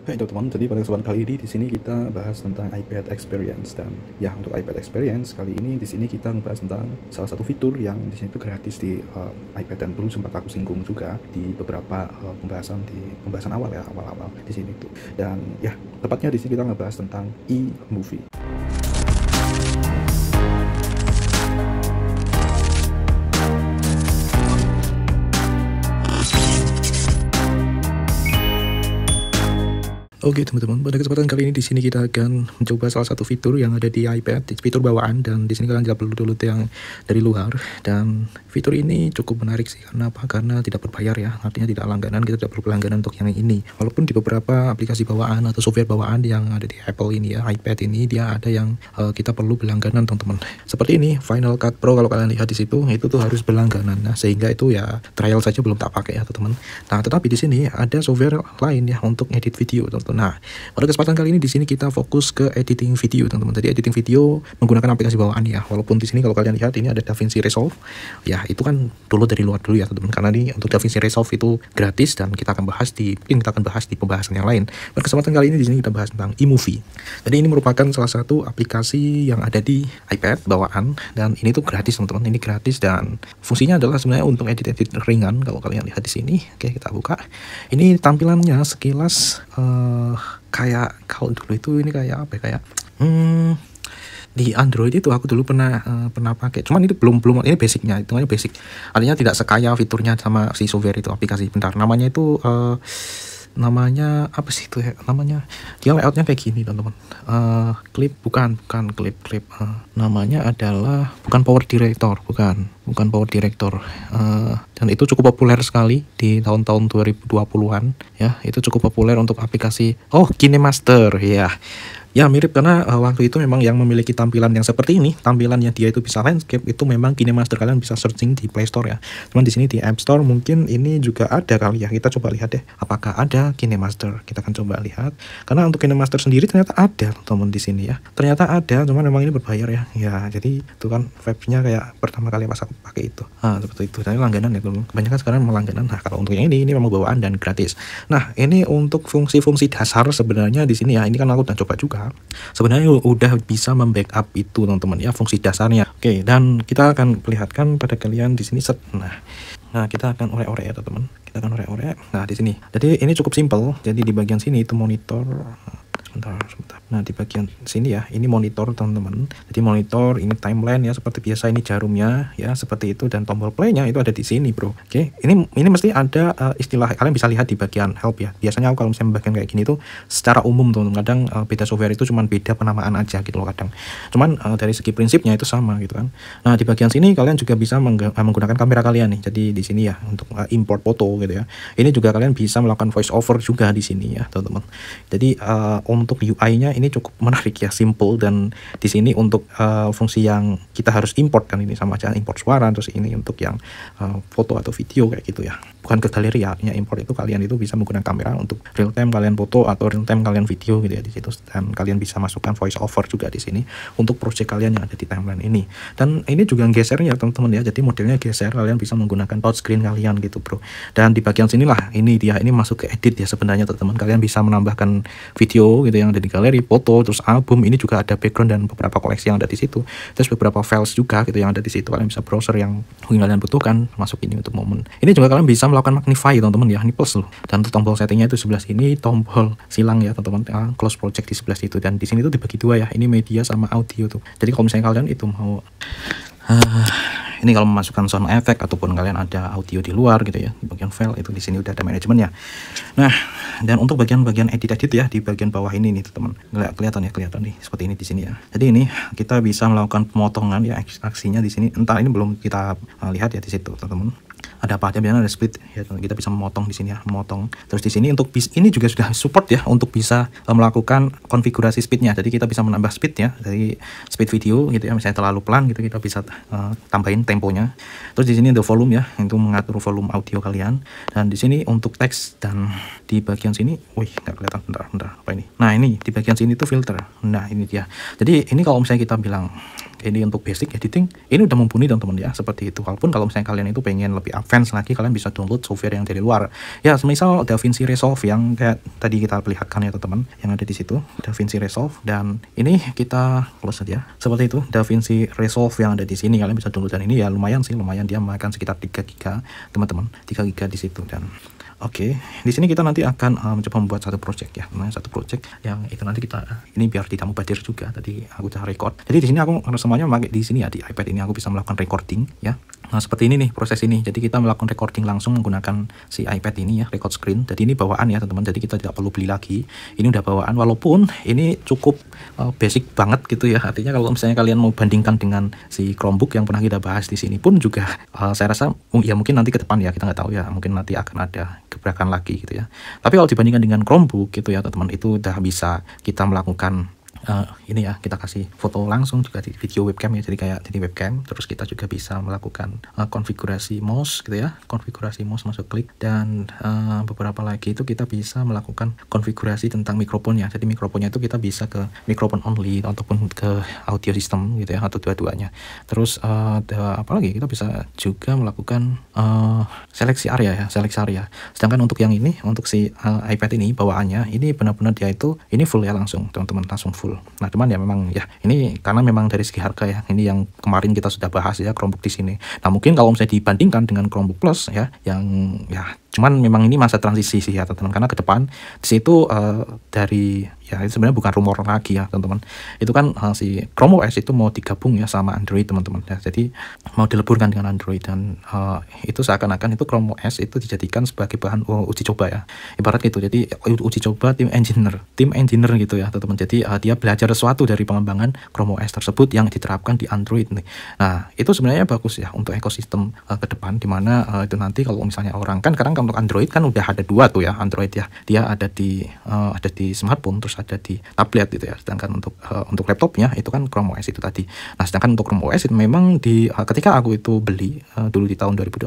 Hai teman-teman, jadi pada kesempatan kali ini di sini kita bahas tentang iPad Experience. Dan ya, untuk iPad Experience kali ini di sini kita membahas tentang salah satu fitur yang di sini itu gratis di iPad, dan dulu sempat aku singgung juga di beberapa pembahasan awal ya, awal-awal di sini tuh. Dan ya, tepatnya di sini kita ngebahas tentang e-movie. Oke teman-teman, pada kesempatan kali ini di sini kita akan mencoba salah satu fitur yang ada di iPad, fitur bawaan, dan di sini kalian tidak perlu download yang dari luar. Dan fitur ini cukup menarik sih, karena apa? Karena tidak berbayar ya, artinya tidak langganan, kita tidak perlu langganan untuk yang ini. Walaupun di beberapa aplikasi bawaan atau software bawaan yang ada di Apple ini ya, iPad ini dia ada yang kita perlu berlangganan teman-teman. Seperti ini, Final Cut Pro kalau kalian lihat di situ, itu tuh harus berlangganan. Nah, sehingga itu ya trial saja belum tak pakai ya teman-teman. Nah, tetapi di sini ada software lain ya untuk edit video teman-teman. Nah, pada kesempatan kali ini di sini kita fokus ke editing video teman-teman. Jadi editing video menggunakan aplikasi bawaan ya. Walaupun di sini kalau kalian lihat ini ada DaVinci Resolve. Ya, itu kan dulu dari luar dulu ya teman-teman. Karena ini untuk DaVinci Resolve itu gratis, dan kita akan bahas di pembahasan yang lain. Pada kesempatan kali ini di sini kita bahas tentang eMovie. Jadi ini merupakan salah satu aplikasi yang ada di iPad bawaan, dan ini tuh gratis teman-teman. Ini gratis dan fungsinya adalah sebenarnya untuk edit-edit ringan kalau kalian lihat di sini. Oke, kita buka. Ini tampilannya sekilas kayak kalau dulu itu ini kayak apa ya, kayak di Android itu aku dulu pernah pakai, cuman itu belum ini basicnya, itu namanya basic, artinya tidak sekaya fiturnya sama si software itu, aplikasi. Bentar, namanya itu namanya apa sih itu ya, namanya dia layoutnya kayak gini teman-teman. Clip bukan clip namanya adalah bukan Power Director, bukan Power Director. Dan itu cukup populer sekali di tahun-tahun 2020-an ya. Itu cukup populer untuk aplikasi KineMaster ya. Ya mirip, karena waktu itu memang yang memiliki tampilan yang seperti ini, tampilannya dia itu bisa landscape, itu memang KineMaster. Kalian bisa searching di Play Store ya. Cuman di sini di App Store mungkin ini juga ada kali ya. Kita coba lihat deh, apakah ada KineMaster. Kita akan coba lihat. Karena untuk KineMaster sendiri ternyata ada teman di sini ya. Ternyata ada, cuman memang ini berbayar ya. Ya, jadi itu kan vibes-nya kayak pertama kali pas aku pakai itu. Seperti itu. Dan ini langganan ya teman. Kebanyakan sekarang langganan. Nah, kalau untuk yang ini memang bawaan dan gratis. Nah, ini untuk fungsi-fungsi dasar sebenarnya di sini ya. Ini kan aku udah coba juga. Sebenarnya udah bisa membackup itu teman-teman ya, fungsi dasarnya. Oke, dan kita akan perlihatkan pada kalian di sini set. Nah, kita akan orek-orek ya teman-teman. Kita akan orek-orek. Nah, di sini. Jadi ini cukup simple. Jadi di bagian sini itu monitor. Sebentar. Nah, di bagian sini ya, ini monitor teman-teman. Jadi monitor, ini timeline ya, seperti biasa, ini jarumnya ya, seperti itu, dan tombol play-nya itu ada di sini, bro. Oke, ini mesti ada istilah, kalian bisa lihat di bagian help ya. Biasanya aku kalau misalnya bagian kayak gini tuh secara umum teman-teman. Kadang beda software itu cuman beda penamaan aja gitu loh kadang. Cuman dari segi prinsipnya itu sama gitu kan. Nah, di bagian sini kalian juga bisa menggunakan kamera kalian nih. Jadi di sini ya untuk import foto gitu ya. Ini juga kalian bisa melakukan voice over juga di sini ya, teman-teman. Jadi untuk UI-nya ini cukup menarik ya, simple, dan di sini untuk fungsi yang kita harus import kan, ini sama aja import suara, terus ini untuk yang foto atau video kayak gitu ya, bukan ke galeri ya, artinya import itu kalian itu bisa menggunakan kamera untuk real time kalian foto atau real time kalian video gitu ya di situ, dan kalian bisa masukkan voice over juga di sini untuk project kalian yang ada di timeline ini. Dan ini juga gesernya teman-teman ya, jadi modelnya geser, kalian bisa menggunakan touchscreen kalian gitu bro. Dan di bagian sinilah ini dia, ini masuk ke edit ya sebenarnya teman-teman, kalian bisa menambahkan video gitu yang ada di galeri, foto, terus album. Ini juga ada background dan beberapa koleksi yang ada di situ, terus beberapa files juga gitu yang ada di situ. Kalian bisa browser yang mungkin kalian butuhkan, masuk ini untuk momen. Ini juga kalian bisa melakukan magnify teman-teman ya, ini plus loh. Dan untuk tombol settingnya itu sebelah sini, tombol silang ya teman-teman, close project di sebelah situ. Dan di sini tuh dibagi dua ya, ini media sama audio tuh. Jadi kalau misalnya kalian itu mau ini kalau memasukkan sound effect ataupun kalian ada audio di luar gitu ya, di bagian file itu di sini udah ada manajemennya. Nah, dan untuk bagian-bagian edit ya di bagian bawah ini nih teman, kelihatan nih seperti ini di sini ya. Jadi ini kita bisa melakukan pemotongan ya, aksinya di sini. Entar ini belum kita lihat ya di situ teman-teman. Ada apa aja, biasanya ada split ya, kita bisa memotong di sini ya, memotong. Terus di sini untuk ini juga sudah support ya untuk bisa melakukan konfigurasi speednya. Jadi kita bisa menambah speed ya, dari speed video gitu ya, misalnya terlalu pelan gitu kita bisa tambahin temponya. Terus di sini ada volume ya, itu mengatur volume audio kalian. Dan di sini untuk teks, dan di bagian sini, wih nggak kelihatan, bentar apa ini. Nah, ini di bagian sini tuh filter. Nah, ini dia. Jadi ini kalau misalnya kita bilang ini untuk basic editing ini udah mumpuni teman-teman ya, seperti itu. Walaupun kalau misalnya kalian itu pengen lebih advance lagi, kalian bisa download software yang dari luar ya, semisal DaVinci Resolve yang kayak tadi kita perlihatkan ya teman-teman, yang ada di situ DaVinci Resolve. Dan ini kita close saja, seperti itu DaVinci Resolve yang ada di sini, kalian bisa download. Dan ini ya lumayan sih, lumayan, dia memakan sekitar 3 GB teman-teman, 3 GB di situ. Dan oke, di sini kita nanti akan mencoba membuat satu project ya, satu project yang itu nanti kita ini biar tidak mubazir juga. Tadi aku udah record, jadi di sini aku semuanya memakai di sini ya, di iPad ini aku bisa melakukan recording ya. Nah seperti ini nih proses ini, jadi kita melakukan recording langsung menggunakan si iPad ini ya, record screen. Jadi ini bawaan ya teman-teman, jadi kita tidak perlu beli lagi, ini udah bawaan. Walaupun ini cukup basic banget gitu ya, artinya kalau misalnya kalian mau bandingkan dengan si Chromebook yang pernah kita bahas di sini pun juga saya rasa ya mungkin nanti ke depan ya, kita nggak tahu ya, mungkin nanti akan ada gebrakan lagi gitu ya. Tapi kalau dibandingkan dengan Chromebook gitu ya teman-teman, itu udah bisa kita melakukan ini ya, kita kasih foto langsung juga di video webcam ya, jadi webcam. Terus kita juga bisa melakukan konfigurasi mouse gitu ya, konfigurasi mouse, masuk klik. Dan beberapa lagi itu kita bisa melakukan konfigurasi tentang mikrofonnya. Jadi mikrofonnya itu kita bisa ke mikrofon only ataupun ke audio system gitu ya, atau dua-duanya. Terus apa lagi, kita bisa juga melakukan seleksi area ya, seleksi area. Sedangkan untuk yang ini, untuk si iPad ini bawaannya ini benar-benar dia itu ini full ya, langsung teman-teman, langsung full. Nah cuman ya memang ya ini karena memang dari segi harga ya, ini yang kemarin kita sudah bahas ya, Chromebook di sini. Nah mungkin kalau misalnya dibandingkan dengan Chromebook Plus ya, yang ya cuman memang ini masa transisi sih ya teman-teman, karena ke depan di situ dari ya itu sebenarnya bukan rumor lagi ya teman-teman, itu kan si Chrome OS itu mau digabung ya sama Android teman-teman ya, jadi mau dileburkan dengan Android. Dan itu seakan-akan itu Chrome OS itu dijadikan sebagai bahan uji coba ya, ibarat gitu. Jadi uji coba tim engineer gitu ya teman-teman. Jadi dia belajar sesuatu dari pengembangan Chrome OS tersebut yang diterapkan di Android nih. Nah itu sebenarnya bagus ya untuk ekosistem ke depan, dimana itu nanti kalau misalnya orang kan sekarang untuk Android kan udah ada 2 tuh ya Android ya, dia ada di smartphone, terus ada di tablet gitu ya. Sedangkan untuk laptopnya itu kan Chrome OS itu tadi. Nah sedangkan untuk Chrome OS itu memang ketika aku itu beli dulu di tahun 2021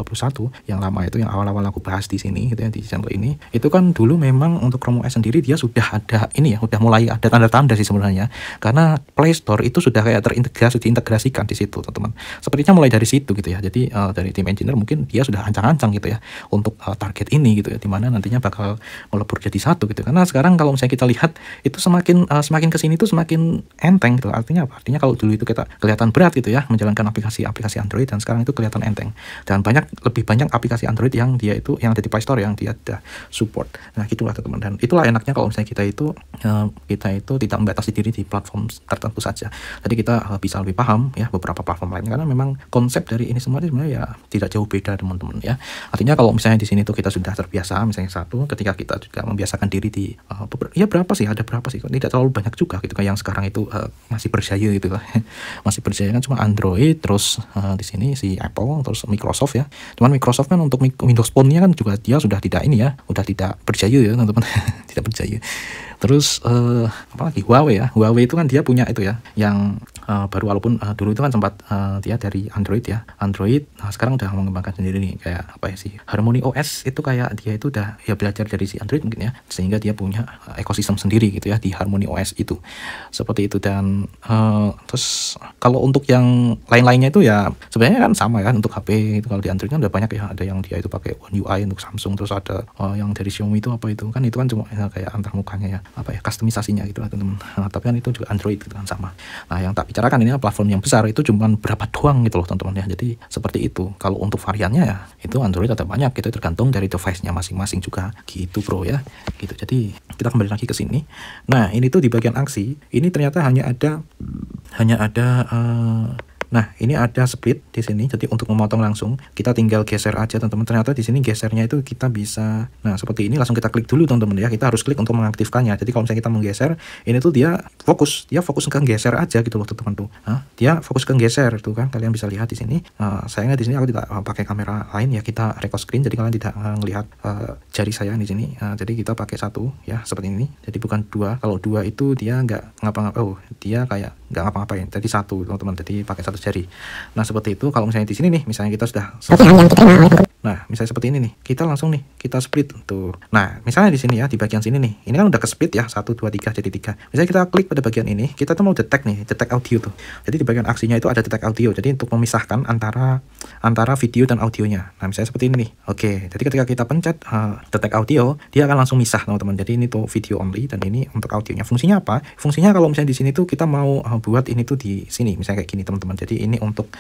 yang lama itu, yang awal-awal aku bahas di sini gitu ya, di channel ini, itu kan dulu memang untuk Chrome OS sendiri dia sudah ada ini ya, udah mulai ada tanda-tanda sih sebenarnya, karena Play Store itu sudah kayak diintegrasikan di situ teman-teman. Sepertinya mulai dari situ gitu ya. Jadi dari tim engineer mungkin dia sudah ancang-ancang gitu ya untuk target ini gitu ya, dimana nantinya bakal melebur jadi satu gitu. Karena sekarang kalau misalnya kita lihat itu semakin kesini tuh semakin enteng gitu. Artinya apa? Artinya kalau dulu itu kita kelihatan berat gitu ya menjalankan aplikasi Android, dan sekarang itu kelihatan enteng. Dan lebih banyak aplikasi Android yang dia itu yang ada di Play Store yang dia ada support. Nah gitulah teman-teman. Dan itulah enaknya kalau misalnya kita itu tidak membatasi diri di platform tertentu saja. Jadi kita bisa lebih paham ya beberapa platform lainnya, karena memang konsep dari ini semua sebenarnya ya tidak jauh beda teman-teman ya. Artinya kalau misalnya di sini tuh kita sudah terbiasa, misalnya satu, ketika kita juga membiasakan diri di berapa sih, ada berapa sih, tidak terlalu banyak juga gitu kan yang sekarang itu masih berjaya gitu lah. Masih berjaya kan cuma Android, terus di sini si Apple, terus Microsoft ya. Cuman Microsoft kan untuk Windows Phone-nya kan juga dia sudah tidak ini ya, udah tidak berjaya ya teman-teman. Tidak berjaya. Terus apalagi Huawei ya, Huawei itu kan dia punya itu ya yang baru, walaupun dulu itu kan sempat dia dari Android ya, nah sekarang udah mengembangkan sendiri nih, kayak apa ya sih, Harmony OS itu kayak dia itu udah ya belajar dari si Android mungkin ya, sehingga dia punya ekosistem sendiri gitu ya di Harmony OS itu, seperti itu. Dan terus kalau untuk yang lain-lainnya itu ya sebenarnya kan sama ya untuk HP itu. Kalau di Android kan udah banyak ya, ada yang dia itu pakai One UI untuk Samsung, terus ada yang dari Xiaomi itu apa itu kan cuma kayak antar mukanya ya, apa ya, customisasinya gitu lah teman-teman. Nah, tapi kan itu juga Android gitu kan sama. Nah yang tak bicarakan ini platform yang besar itu cuma berapa doang gitu loh teman-teman ya. Jadi seperti itu. Kalau untuk variannya ya itu Android ada banyak, itu tergantung dari device-nya masing-masing juga gitu bro ya gitu. Jadi kita kembali lagi ke sini. Nah ini tuh di bagian aksi ini ternyata hanya ada nah ini ada split di sini. Jadi untuk memotong langsung kita tinggal geser aja teman-teman. Ternyata di sini gesernya itu kita bisa, nah seperti ini, langsung kita klik dulu teman-teman ya. Kita harus klik untuk mengaktifkannya. Jadi kalau misalnya kita menggeser ini tuh dia fokus ke geser aja gitu loh teman-teman tuh. Nah, dia fokus ke geser tuh kan, kalian bisa lihat di sini. Sayangnya di sini aku tidak pakai kamera lain ya, kita record screen, jadi kalian tidak melihat jari saya di sini. Jadi kita pakai satu ya seperti ini. Jadi bukan dua. Kalau dua itu dia nggak ngapa-ngapa. Oh dia kayak nggak ngapa-ngapain. Jadi satu teman-teman. Jadi pakai satu jari. Nah seperti itu. Kalau misalnya di sini nih, misalnya kita sudah nah misalnya seperti ini nih, kita langsung nih kita split tuh. Nah misalnya di sini ya, di bagian sini nih, ini kan udah ke split ya, 1 2 3 jadi 3. Misalnya kita klik pada bagian ini, kita tuh mau detect nih, detect audio tuh. Jadi di bagian aksinya itu ada detect audio, jadi untuk memisahkan antara video dan audionya. Nah misalnya seperti ini nih. Oke, jadi ketika kita pencet detect audio, dia akan langsung misah teman-teman. Jadi ini tuh video only dan ini untuk audionya. Fungsinya apa? Fungsinya kalau misalnya di sini tuh kita mau buat ini tuh di sini, misalnya kayak gini teman-teman. Jadi ini untuk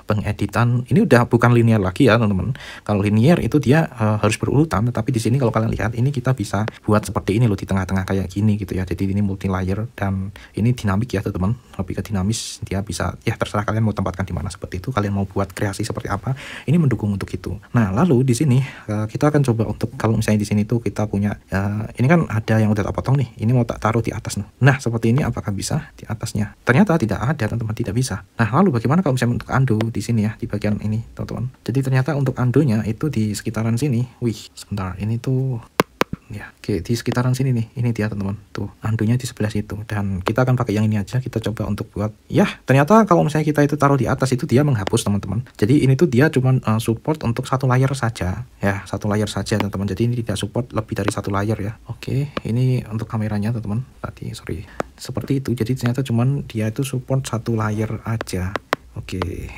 pengeditan, ini udah bukan linear lagi ya teman-teman. Kalau linear itu dia harus berurutan, tetapi di sini kalau kalian lihat ini kita bisa buat seperti ini loh, di tengah-tengah kayak gini gitu ya. Jadi ini multi layer dan ini dinamik ya teman-teman, lebih ke dinamis. Dia bisa ya terserah kalian mau tempatkan di mana seperti itu, kalian mau buat kreasi seperti apa, ini mendukung untuk itu. Nah lalu di sini kita akan coba untuk kalau misalnya di sini tuh kita punya ini kan ada yang udah tak potong nih, ini mau tak taruh di atas nih. Nah seperti ini apakah bisa di atasnya? Ternyata tidak ada teman-teman, tidak bisa. Nah lalu bagaimana kalau misalnya untuk undo di sini ya, di bagian ini teman-teman. Jadi ternyata untuk undo-nya itu di sekitaran sini. Wih, sebentar, ini tuh ya, oke, di sekitaran sini nih, ini dia teman-teman, tuh undo-nya di sebelah situ. Dan kita akan pakai yang ini aja, kita coba untuk buat ya, ternyata kalau misalnya kita itu taruh di atas itu dia menghapus teman-teman. Jadi ini tuh dia cuman support untuk 1 layer saja ya, 1 layer saja teman-teman. Jadi ini tidak support lebih dari 1 layer ya. Oke, ini untuk kameranya teman-teman, tadi sorry seperti itu. Jadi ternyata cuman dia itu support 1 layer aja. Oke.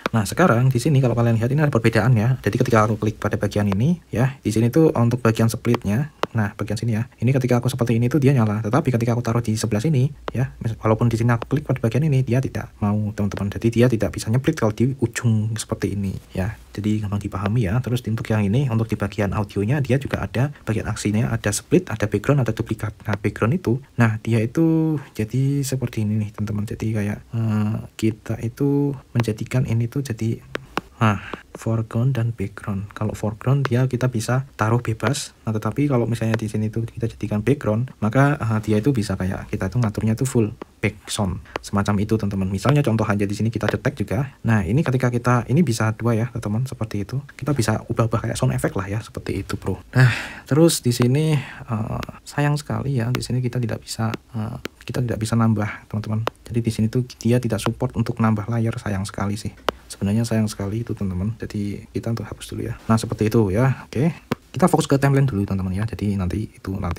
Nah sekarang di sini kalau kalian lihat ini ada perbedaan ya. Jadi ketika aku klik pada bagian ini ya, di sini tuh untuk bagian splitnya. Nah bagian sini ya, ini ketika aku seperti ini tuh dia nyala. Tetapi ketika aku taruh di sebelah sini ya, walaupun di sini aku klik pada bagian ini, dia tidak mau teman-teman. Jadi dia tidak bisa nyeplit kalau di ujung seperti ini ya. Jadi gampang dipahami ya. Terus untuk yang ini, untuk di bagian audionya dia juga ada bagian aksinya, ada split, ada background, ada duplikat. Nah background itu, nah dia itu jadi seperti ini nih teman-teman. Jadi kayak kita itu menjadikan ini tuh jadi foreground dan background. Kalau foreground dia kita bisa taruh bebas. Nah tetapi kalau misalnya di sini tuh kita jadikan background, maka dia itu bisa kayak kita tuh ngaturnya tuh full back sound semacam itu teman-teman. Misalnya contoh aja di sini kita detect juga. Nah ini ketika kita ini bisa 2 ya teman-teman, seperti itu. Kita bisa ubah-ubah kayak sound effect lah ya, seperti itu bro. Nah terus di sini sayang sekali ya, di sini kita tidak bisa nambah teman-teman. Jadi di sini tuh dia tidak support untuk nambah layar, sayang sekali sih. Sebenarnya sayang sekali itu teman-teman. Jadi kita untuk hapus dulu ya. Nah seperti itu ya. Oke. Kita fokus ke timeline dulu teman-teman ya. Jadi nanti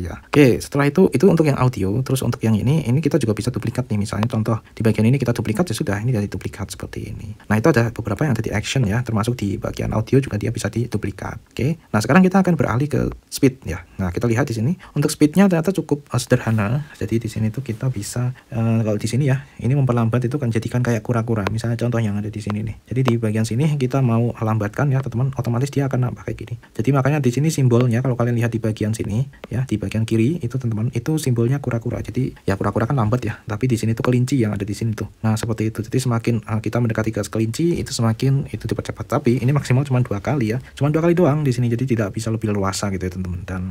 ya. Oke, setelah itu untuk yang audio. Terus untuk yang ini kita juga bisa duplikat nih. Misalnya contoh di bagian ini kita duplikat ya sudah, ini jadi duplikat seperti ini. Nah itu ada beberapa yang ada di action ya, termasuk di bagian audio juga dia bisa diduplikat. Oke. Nah sekarang kita akan beralih ke speed ya. Nah kita lihat di sini untuk speednya ternyata cukup sederhana. Jadi di sini tuh kita bisa kalau di sini ya, ini memperlambat itu kan jadikan kayak kura-kura. Misalnya contoh yang ada di sini nih. Jadi di bagian sini kita mau lambatkan ya teman-teman, otomatis dia akan nambah kayak gini. Jadi makanya di sini simbolnya kalau kalian lihat di bagian sini ya, di bagian kiri itu teman-teman, itu simbolnya kura-kura. Jadi ya kura-kura kan lambat ya, tapi di sini tuh kelinci yang ada di sini tuh. Nah seperti itu. Jadi semakin kita mendekati ke kelinci itu semakin itu dipercepat. Tapi ini maksimal cuma 2 kali ya, cuma 2 kali doang di sini. Jadi tidak bisa lebih leluasa gitu ya teman-teman. Dan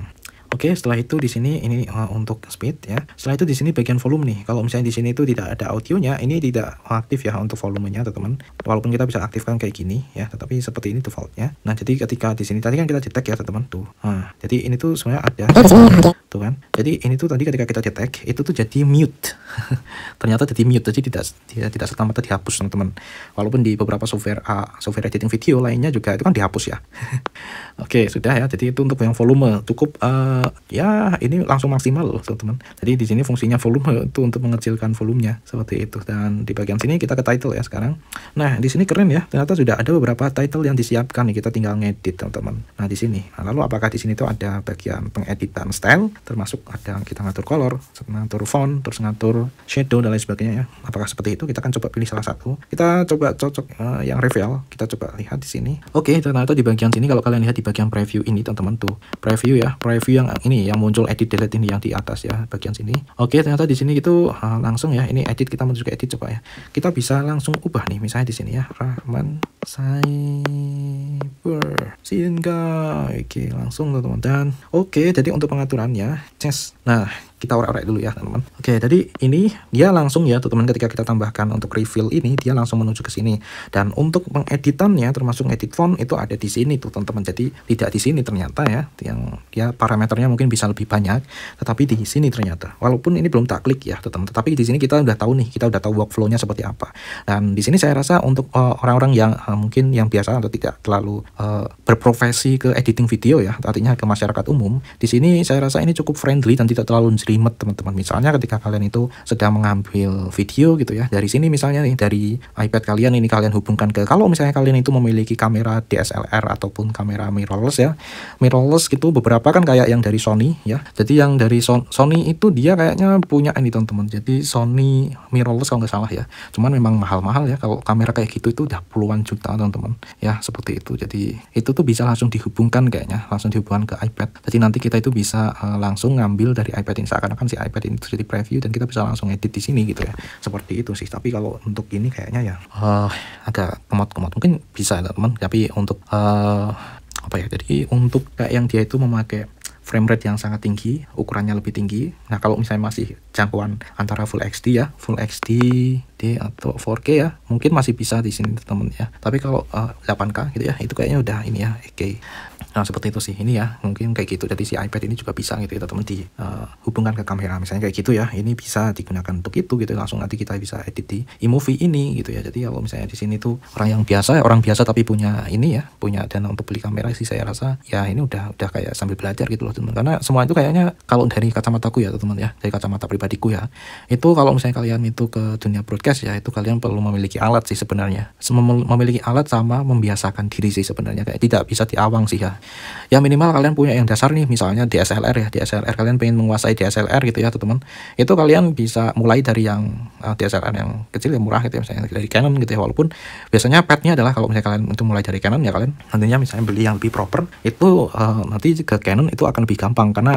oke, setelah itu di sini ini untuk speed ya. Setelah itu di sini bagian volume nih. Kalau misalnya di sini itu tidak ada audionya, ini tidak aktif ya untuk volumenya teman-teman. Walaupun kita bisa aktifkan kayak gini ya, tetapi seperti ini defaultnya. Nah, jadi ketika di sini tadi kan kita detect ya teman-teman tuh. Nah, jadi ini tuh sebenarnya ada tuh kan. Jadi ini tuh tadi ketika kita detect itu tuh jadi mute. Ternyata jadi mute, jadi tidak serta-merta dihapus teman-teman. Walaupun di beberapa software editing video lainnya juga itu kan dihapus ya. Oke, sudah ya. Jadi itu untuk yang volume cukup ya ini langsung maksimal loh teman-teman. Jadi di sini fungsinya volume itu untuk mengecilkan volumenya seperti itu. Dan di bagian sini kita ke title ya sekarang. Nah di sini keren ya, ternyata sudah ada beberapa title yang disiapkan nih, kita tinggal ngedit teman-teman. Nah di sini, lalu apakah di sini tuh ada bagian pengeditan style, termasuk ada kita ngatur color, ngatur font, terus ngatur shadow dan lain sebagainya ya. Apakah seperti itu? Kita akan coba pilih salah satu. Kita coba cocok yang reveal. Kita coba lihat di sini. Oke, ternyata di bagian sini kalau kalian lihat di bagian preview ini teman-teman tuh, preview yang ini yang muncul edit delete ini yang di atas ya, bagian sini. Oke, ternyata di sini itu langsung ya, ini edit, kita menuju ke edit coba ya. Kita bisa langsung ubah nih, misalnya di sini ya, Rahman Cyber Singa. Oke, langsung teman-teman. Dan oke, jadi untuk pengaturannya nah kita orek-orek dulu ya teman-teman. Oke, jadi ini dia langsung ya teman-teman, ketika kita tambahkan untuk reveal ini dia langsung menuju ke sini. Dan untuk pengeditannya termasuk edit font itu ada di sini tuh teman-teman. Jadi tidak di sini ternyata ya, yang dia parameter parameternya mungkin bisa lebih banyak. Tetapi di sini ternyata, walaupun ini belum tak klik ya teman-teman, tetapi di sini kita udah tahu nih, kita udah tahu workflow-nya seperti apa. Dan di sini saya rasa untuk orang-orang yang mungkin yang biasa atau tidak terlalu berprofesi ke editing video ya, artinya ke masyarakat umum, di sini saya rasa ini cukup friendly dan tidak terlalu jelimet teman-teman. Misalnya ketika kalian itu sedang mengambil video gitu ya, dari sini misalnya nih, dari iPad kalian ini kalian hubungkan ke, kalau misalnya kalian itu memiliki kamera DSLR ataupun kamera mirrorless ya, mirrorless gitu beberapa kan kayak yang dari Sony ya. Jadi yang dari Sony itu dia kayaknya punya ini teman-teman, jadi Sony mirrorless kalau nggak salah ya, cuman memang mahal-mahal ya, kalau kamera kayak gitu itu udah puluhan juta teman-teman ya, seperti itu. Jadi itu tuh bisa langsung dihubungkan kayaknya, langsung dihubungkan ke iPad. Jadi nanti kita itu bisa langsung ngambil dari iPad ini, seakan-akan si iPad ini itu jadi preview dan kita bisa langsung edit di sini gitu ya, seperti itu sih. Tapi kalau untuk ini kayaknya ya agak kemot-kemot, mungkin bisa teman-teman, tapi untuk apa ya, jadi untuk kayak yang dia itu memakai frame rate yang sangat tinggi, ukurannya lebih tinggi. Nah kalau misalnya masih jangkauan antara Full HD ya, Full HD D atau 4K ya, mungkin masih bisa di sini teman-teman ya. Tapi kalau 8K gitu ya, itu kayaknya udah ini ya, oke. Nah seperti itu sih, ini ya mungkin kayak gitu. Jadi si iPad ini juga bisa gitu ya teman-teman, dihubungkan ke kamera misalnya kayak gitu ya. Ini bisa digunakan untuk itu gitu, langsung nanti kita bisa edit di iMovie ini gitu ya. Jadi kalau misalnya di sini tuh orang biasa tapi punya ini ya, punya dana untuk beli kamera sih, saya rasa ya ini udah kayak sambil belajar gitu loh teman. Karena semua itu kayaknya kalau dari kacamataku ya teman ya, dari kacamata pribadiku ya, itu kalau misalnya kalian itu ke dunia broadcast ya, itu kalian perlu memiliki alat sih sebenarnya, memiliki alat sama membiasakan diri sih sebenarnya, kayak tidak bisa diawang sih ya. Ya minimal kalian punya yang dasar nih, misalnya DSLR ya, DSLR kalian pengen menguasai DSLR gitu ya teman-teman, itu kalian bisa mulai dari yang DSLR yang kecil yang murah gitu ya, misalnya dari Canon gitu ya. Walaupun biasanya padnya adalah kalau misalnya kalian itu mulai dari Canon ya, kalian nantinya misalnya beli yang lebih proper itu nanti ke Canon itu akan lebih gampang karena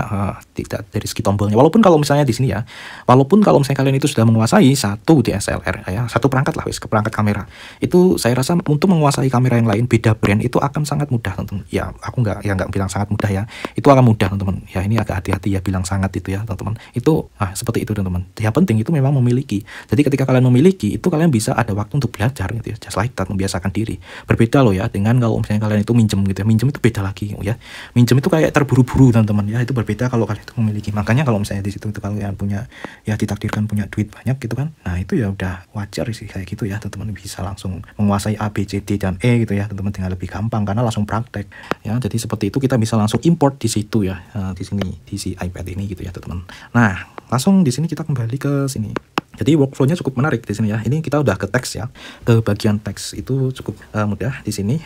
tidak dari segi tombolnya. Walaupun kalau misalnya di sini ya, walaupun kalau misalnya kalian itu sudah menguasai satu DSLR ya, satu perangkat lah, ke perangkat kamera, itu saya rasa untuk menguasai kamera yang lain beda brand itu akan sangat mudah teman-teman. Ya aku nggak bilang sangat mudah ya, itu akan mudah teman-teman ya. Ini agak hati-hati ya bilang sangat itu ya teman-teman, itu seperti itu teman-teman. Yang penting itu memang memiliki. Jadi ketika kalian memiliki itu, kalian bisa ada waktu untuk belajar gitu ya, just like that, membiasakan diri. Berbeda loh ya dengan kalau misalnya kalian itu minjem gitu ya, minjem itu beda lagi ya. Minjem itu kayak terburu-buru teman-teman ya, itu berbeda kalau kalian itu memiliki. Makanya kalau misalnya di situ itu kalian punya ya, ditakdirkan punya duit banyak gitu kan, nah itu ya udah wajar sih kayak gitu ya teman-teman, bisa langsung menguasai A, B, C, D, dan E gitu ya teman-teman, dengan lebih gampang karena langsung praktek ya. Jadi seperti itu, kita bisa langsung import di situ ya, di sini di si iPad ini gitu ya teman-teman. Nah langsung di sini kita kembali ke sini. Jadi workflow-nya cukup menarik di sini ya. Ini kita udah ke teks ya, ke bagian teks itu cukup mudah di sini,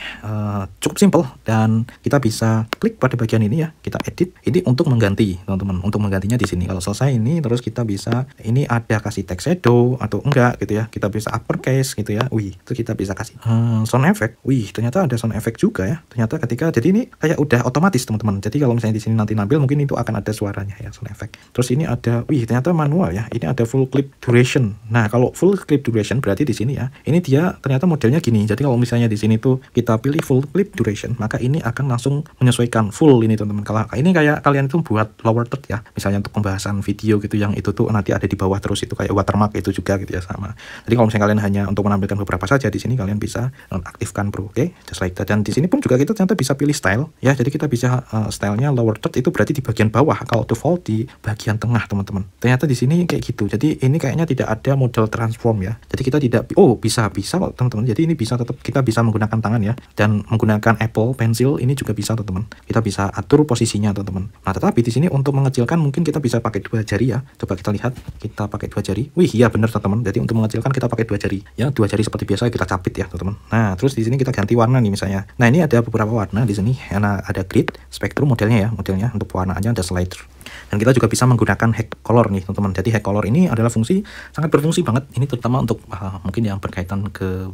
cukup simple, dan kita bisa klik pada bagian ini ya, kita edit. Ini untuk mengganti teman-teman, untuk menggantinya di sini. Kalau selesai ini, terus kita bisa ini ada kasih text shadow atau enggak gitu ya. Kita bisa uppercase gitu ya. Wih, itu kita bisa kasih sound effect. Wih, ternyata ada sound effect juga ya. Ternyata ketika jadi ini kayak udah otomatis teman-teman. Jadi kalau misalnya di sini nanti nampil, mungkin itu akan ada suaranya ya, sound effect. Terus ini ada, wih ternyata manual ya. Ini ada full clip duration. Nah, kalau full clip duration berarti di sini ya, ini dia ternyata modelnya gini. Jadi kalau misalnya di sini tuh kita pilih full clip duration, maka ini akan langsung menyesuaikan full ini teman-teman. Kalau ini kayak kalian itu buat lower third ya, misalnya untuk pembahasan video gitu, yang itu tuh nanti ada di bawah terus, itu kayak watermark itu juga gitu ya, sama. Jadi kalau misalnya kalian hanya untuk menampilkan beberapa saja, di sini kalian bisa nonaktifkan bro, oke, just like that. Dan di sini pun juga kita ternyata bisa pilih style ya. Jadi kita bisa stylenya lower third itu berarti di bagian bawah, kalau default di bagian tengah teman-teman. Ternyata di sini kayak gitu. Jadi ini kayaknya tidak ada model transform ya. Jadi kita tidak, bisa kok teman-teman. Jadi ini bisa tetap, kita bisa menggunakan tangan ya, dan menggunakan Apple Pencil ini juga bisa teman-teman. Kita bisa atur posisinya teman-teman. Nah tetapi di sini untuk mengecilkan mungkin kita bisa pakai 2 jari ya. Coba kita lihat, kita pakai 2 jari. Wih iya benar teman-teman. Jadi untuk mengecilkan kita pakai 2 jari ya, 2 jari seperti biasa kita capit ya teman-teman. Nah terus di sini kita ganti warna nih misalnya. Nah ini ada beberapa warna di sini. Nah, ada grid, spektrum modelnya ya, modelnya untuk warnanya ada slider. Dan kita juga bisa menggunakan hack color nih teman-teman. Jadi hack color ini adalah sangat berfungsi banget. Ini terutama untuk mungkin yang berkaitan ke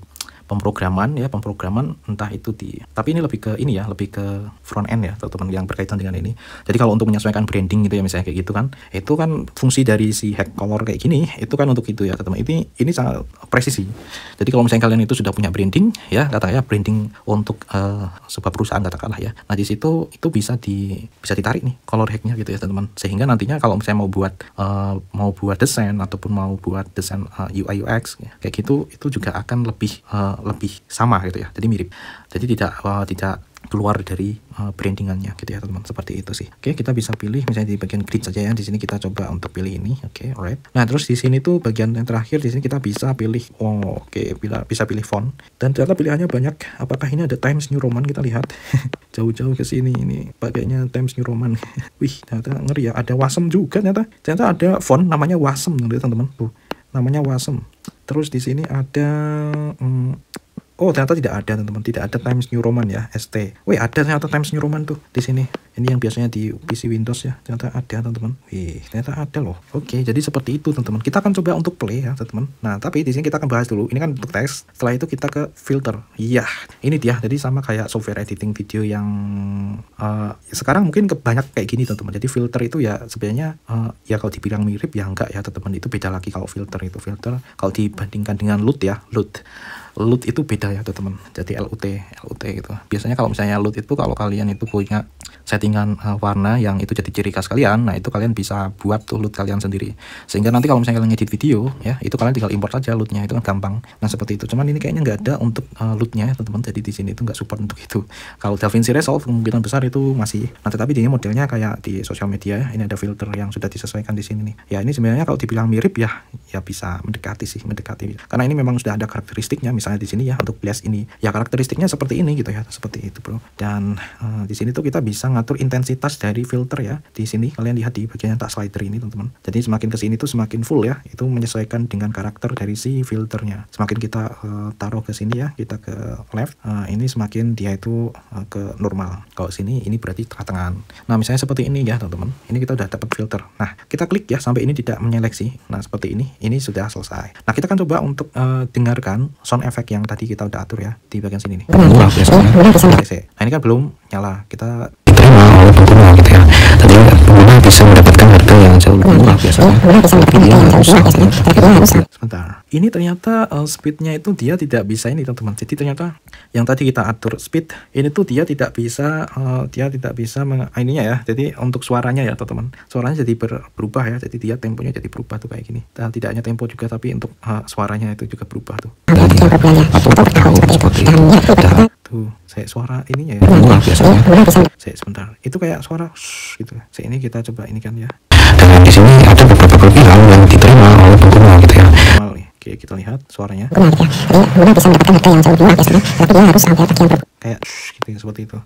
pemrograman ya, entah itu tapi ini lebih ke ini ya, lebih ke front end ya teman-teman, yang berkaitan dengan ini. Jadi kalau untuk menyesuaikan branding gitu ya, misalnya kayak gitu kan, itu kan fungsi dari si hack color kayak gini, itu kan untuk itu ya teman-teman. Ini sangat presisi. Jadi kalau misalnya kalian itu sudah punya branding ya, katakanlah branding untuk sebuah perusahaan katakanlah ya, nah di situ itu bisa ditarik nih color hacknya gitu ya teman-teman, sehingga nantinya kalau misalnya mau buat desain ataupun mau buat desain UI UX ya, kayak gitu, itu juga akan lebih sama gitu ya, jadi mirip. Jadi tidak keluar dari brandingannya gitu ya teman-teman, seperti itu sih. Oke, kita bisa pilih misalnya di bagian grid saja ya. Di sini kita coba untuk pilih ini. Oke, alright. Nah, terus di sini tuh bagian yang terakhir di sini kita bisa pilih bisa pilih font, dan ternyata pilihannya banyak. Apakah ini ada Times New Roman? Kita lihat jauh-jauh ke sini, ini pakainya Times New Roman. Wih, ternyata ngeri ya, ada Wasem juga ternyata ada font namanya Wasem teman-teman. Tuh, namanya Wasem. Terus di sini ada oh, ternyata tidak ada teman-teman, tidak ada Times New Roman ya, ST. Wih, ada ternyata Times New Roman tuh di sini. Ini yang biasanya di PC Windows ya, ternyata ada teman-teman. Wih, ternyata ada loh. Oke, jadi seperti itu teman-teman. Kita akan coba untuk play ya teman-teman. Nah, tapi di sini kita akan bahas dulu. Ini kan untuk teks. Setelah itu kita ke filter. Iya, ini dia. Jadi sama kayak software editing video yang sekarang mungkin banyak kayak gini teman-teman. Jadi filter itu ya sebenarnya ya kalau dibilang mirip ya enggak ya teman-teman. Itu beda lagi kalau filter itu. Filter kalau dibandingkan dengan LUT ya, LUT itu beda ya teman-teman. Jadi LUT gitu. Biasanya kalau misalnya LUT itu kalau kalian itu punya settingan warna yang itu jadi ciri khas kalian, nah itu kalian bisa buat tuh LUT kalian sendiri. Sehingga nanti kalau misalnya kalian ngedit video ya, itu kalian tinggal import aja LUT-nya, itu kan gampang. Nah, seperti itu. Cuman ini kayaknya nggak ada untuk LUT-nya ya teman-teman. Jadi di sini itu nggak support untuk itu. Kalau DaVinci Resolve kemungkinan besar itu masih. Nah, tetapi dia modelnya kayak di sosial media ya. Ini ada filter yang sudah disesuaikan di sini nih. Ya, ini sebenarnya kalau dibilang mirip ya bisa mendekati. Karena ini memang sudah ada karakteristiknya. Misalnya di sini ya untuk blast ini ya karakteristiknya seperti ini gitu ya, seperti itu bro. Dan di sini tuh kita bisa ngatur intensitas dari filter ya. Di sini kalian lihat di bagian tak slider ini teman-teman. Jadi semakin ke sini tuh semakin full ya, itu menyesuaikan dengan karakter dari si filternya. Semakin kita taruh ke sini ya, kita ke left, ini semakin dia itu ke normal. Kalau sini ini berarti tengah-tengahan. Nah, misalnya seperti ini ya teman-teman. Ini kita udah dapat filter. Nah, kita klik ya sampai ini tidak menyeleksi. Nah, seperti ini sudah selesai. Nah, kita akan coba untuk dengarkan sound effect yang tadi kita udah atur ya di bagian sini nih. Nah, ini kan belum nyala. Kita diterima oleh pengguna gitu ya. Tadi pengguna bisa mendapatkan harga yang jauh lebih murah biasanya. Tapi dia harus sebentar. Ini ternyata speednya itu dia tidak bisa ini teman-teman. Jadi ternyata yang tadi kita atur speed ini tuh dia tidak bisa ininya ya. Jadi untuk suaranya ya teman-teman. Suaranya jadi berubah ya. Jadi dia temponya jadi berubah tuh kayak gini. Dan tidak hanya tempo juga tapi untuk suaranya itu juga berubah tuh. Seperti itu. Tuh, saya suara ininya ya. Biasanya. Saya sebentar. Itu kayak suara gitu. Saya ini kita coba ini kan ya. Dan di sini ada beberapa kelebihan yang diterima oleh pengguna gitu ya. Oke, kita lihat suaranya. Kayak gitu ya, seperti itu.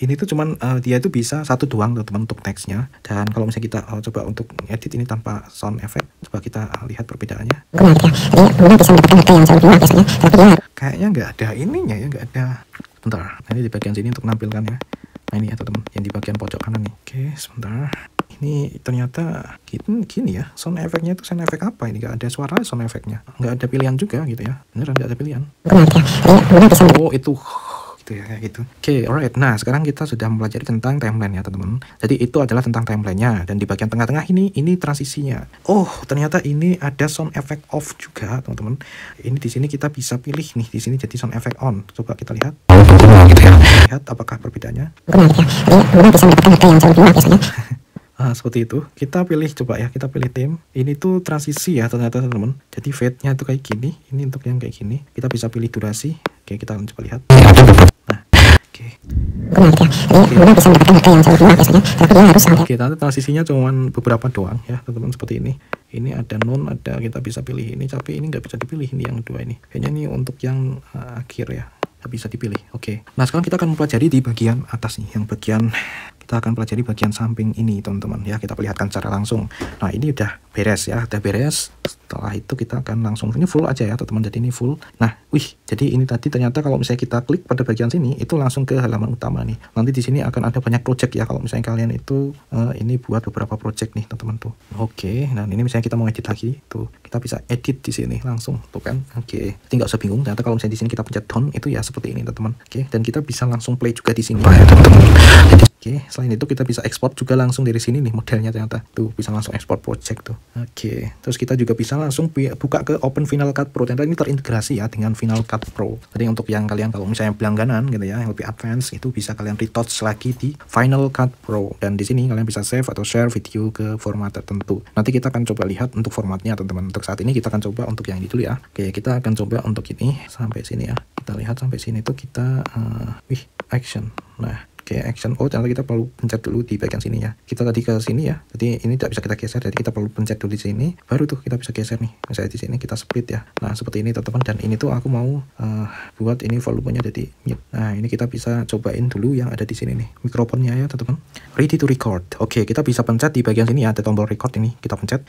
Ini tuh cuman dia itu bisa satu doang teman-teman untuk teksnya. Dan kalau misalnya kita coba untuk edit ini tanpa sound effect, coba kita lihat perbedaannya. Kayaknya nggak ada ininya ya, nggak ada. Bentar, ini di bagian sini untuk menampilkan ya. Nah, ini ya teman-teman, yang di bagian pojok kanan nih. Oke, sebentar. Ini ternyata gini ya, sound effect-nya itu sound effect apa ini? Nggak ada suara sound effect-nya, nggak ada pilihan juga gitu ya. Beneran nggak ada pilihan. Oh, itu gitu ya, kayak gitu. Oke, alright. Nah, sekarang kita sudah mempelajari tentang timeline ya teman-teman. Jadi itu adalah tentang timelinenya, dan di bagian tengah-tengah ini transisinya. Oh, ternyata ini ada sound effect off juga teman-teman. Ini di sini kita bisa pilih nih, di sini jadi sound effect on. Coba kita lihat. Gitu ya. Lihat apakah perbedaannya. Seperti itu. Kita pilih, coba ya, kita pilih theme. Ini tuh transisi ya ternyata teman-teman. Jadi fade-nya tuh kayak gini. Ini untuk yang kayak gini. Kita bisa pilih durasi. Oke, kita coba lihat. Nah, oke. Oke, nanti transisinya cuman beberapa doang ya teman-teman, seperti ini. Ini ada non, ada kita bisa pilih ini, tapi ini nggak bisa dipilih, ini yang dua ini. Kayaknya ini untuk yang akhir ya. Bisa dipilih. Oke. Nah, sekarang kita akan mempelajari di bagian atas nih, yang bagian kita akan pelajari bagian samping ini teman-teman ya, kita perlihatkan secara langsung. Nah, ini udah beres ya, udah beres. Setelah itu kita akan langsung, ini full aja ya teman-teman, jadi ini full. Nah, jadi ini tadi ternyata kalau misalnya kita klik pada bagian sini itu langsung ke halaman utama nih. Nanti di sini akan ada banyak project ya kalau misalnya kalian itu ini buat beberapa project nih teman-teman tuh. Oke, nah ini misalnya kita mau edit lagi tuh, kita bisa edit di sini langsung tuh kan. Oke, jadi nggak usah bingung. Ternyata kalau misalnya di sini kita pencet down itu ya seperti ini teman-teman. Oke, dan kita bisa langsung play juga di sini ya teman-teman. Oke, selain itu kita bisa export juga langsung dari sini nih modelnya ternyata. Tuh, bisa langsung export project tuh. Oke, terus kita juga bisa langsung buka ke Open Final Cut Pro. Ternyata ini terintegrasi ya dengan Final Cut Pro. Jadi untuk yang kalian kalau misalnya berlangganan gitu ya, yang lebih advance, itu bisa kalian retouch lagi di Final Cut Pro. Dan di sini kalian bisa save atau share video ke format tertentu. Nanti kita akan coba lihat untuk formatnya teman-teman. Untuk saat ini kita akan coba untuk yang ini dulu ya. Oke, kita akan coba untuk ini sampai sini ya. Kita lihat sampai sini tuh kita action. Nah, oke, action. Oh, ternyata kita perlu pencet dulu di bagian sini ya. Kita tadi ke sini ya. Jadi ini tidak bisa kita geser. Jadi kita perlu pencet dulu di sini. Baru tuh kita bisa geser nih. Misalnya di sini kita split ya. Nah, seperti ini teman-teman. Dan ini tuh aku mau buat ini volumenya jadi mute. Nah, ini kita bisa cobain dulu yang ada di sini nih. Mikrofonnya ya teman-teman. Ready to record. Oke, kita bisa pencet di bagian sini ya. Ada tombol record ini. Kita pencet.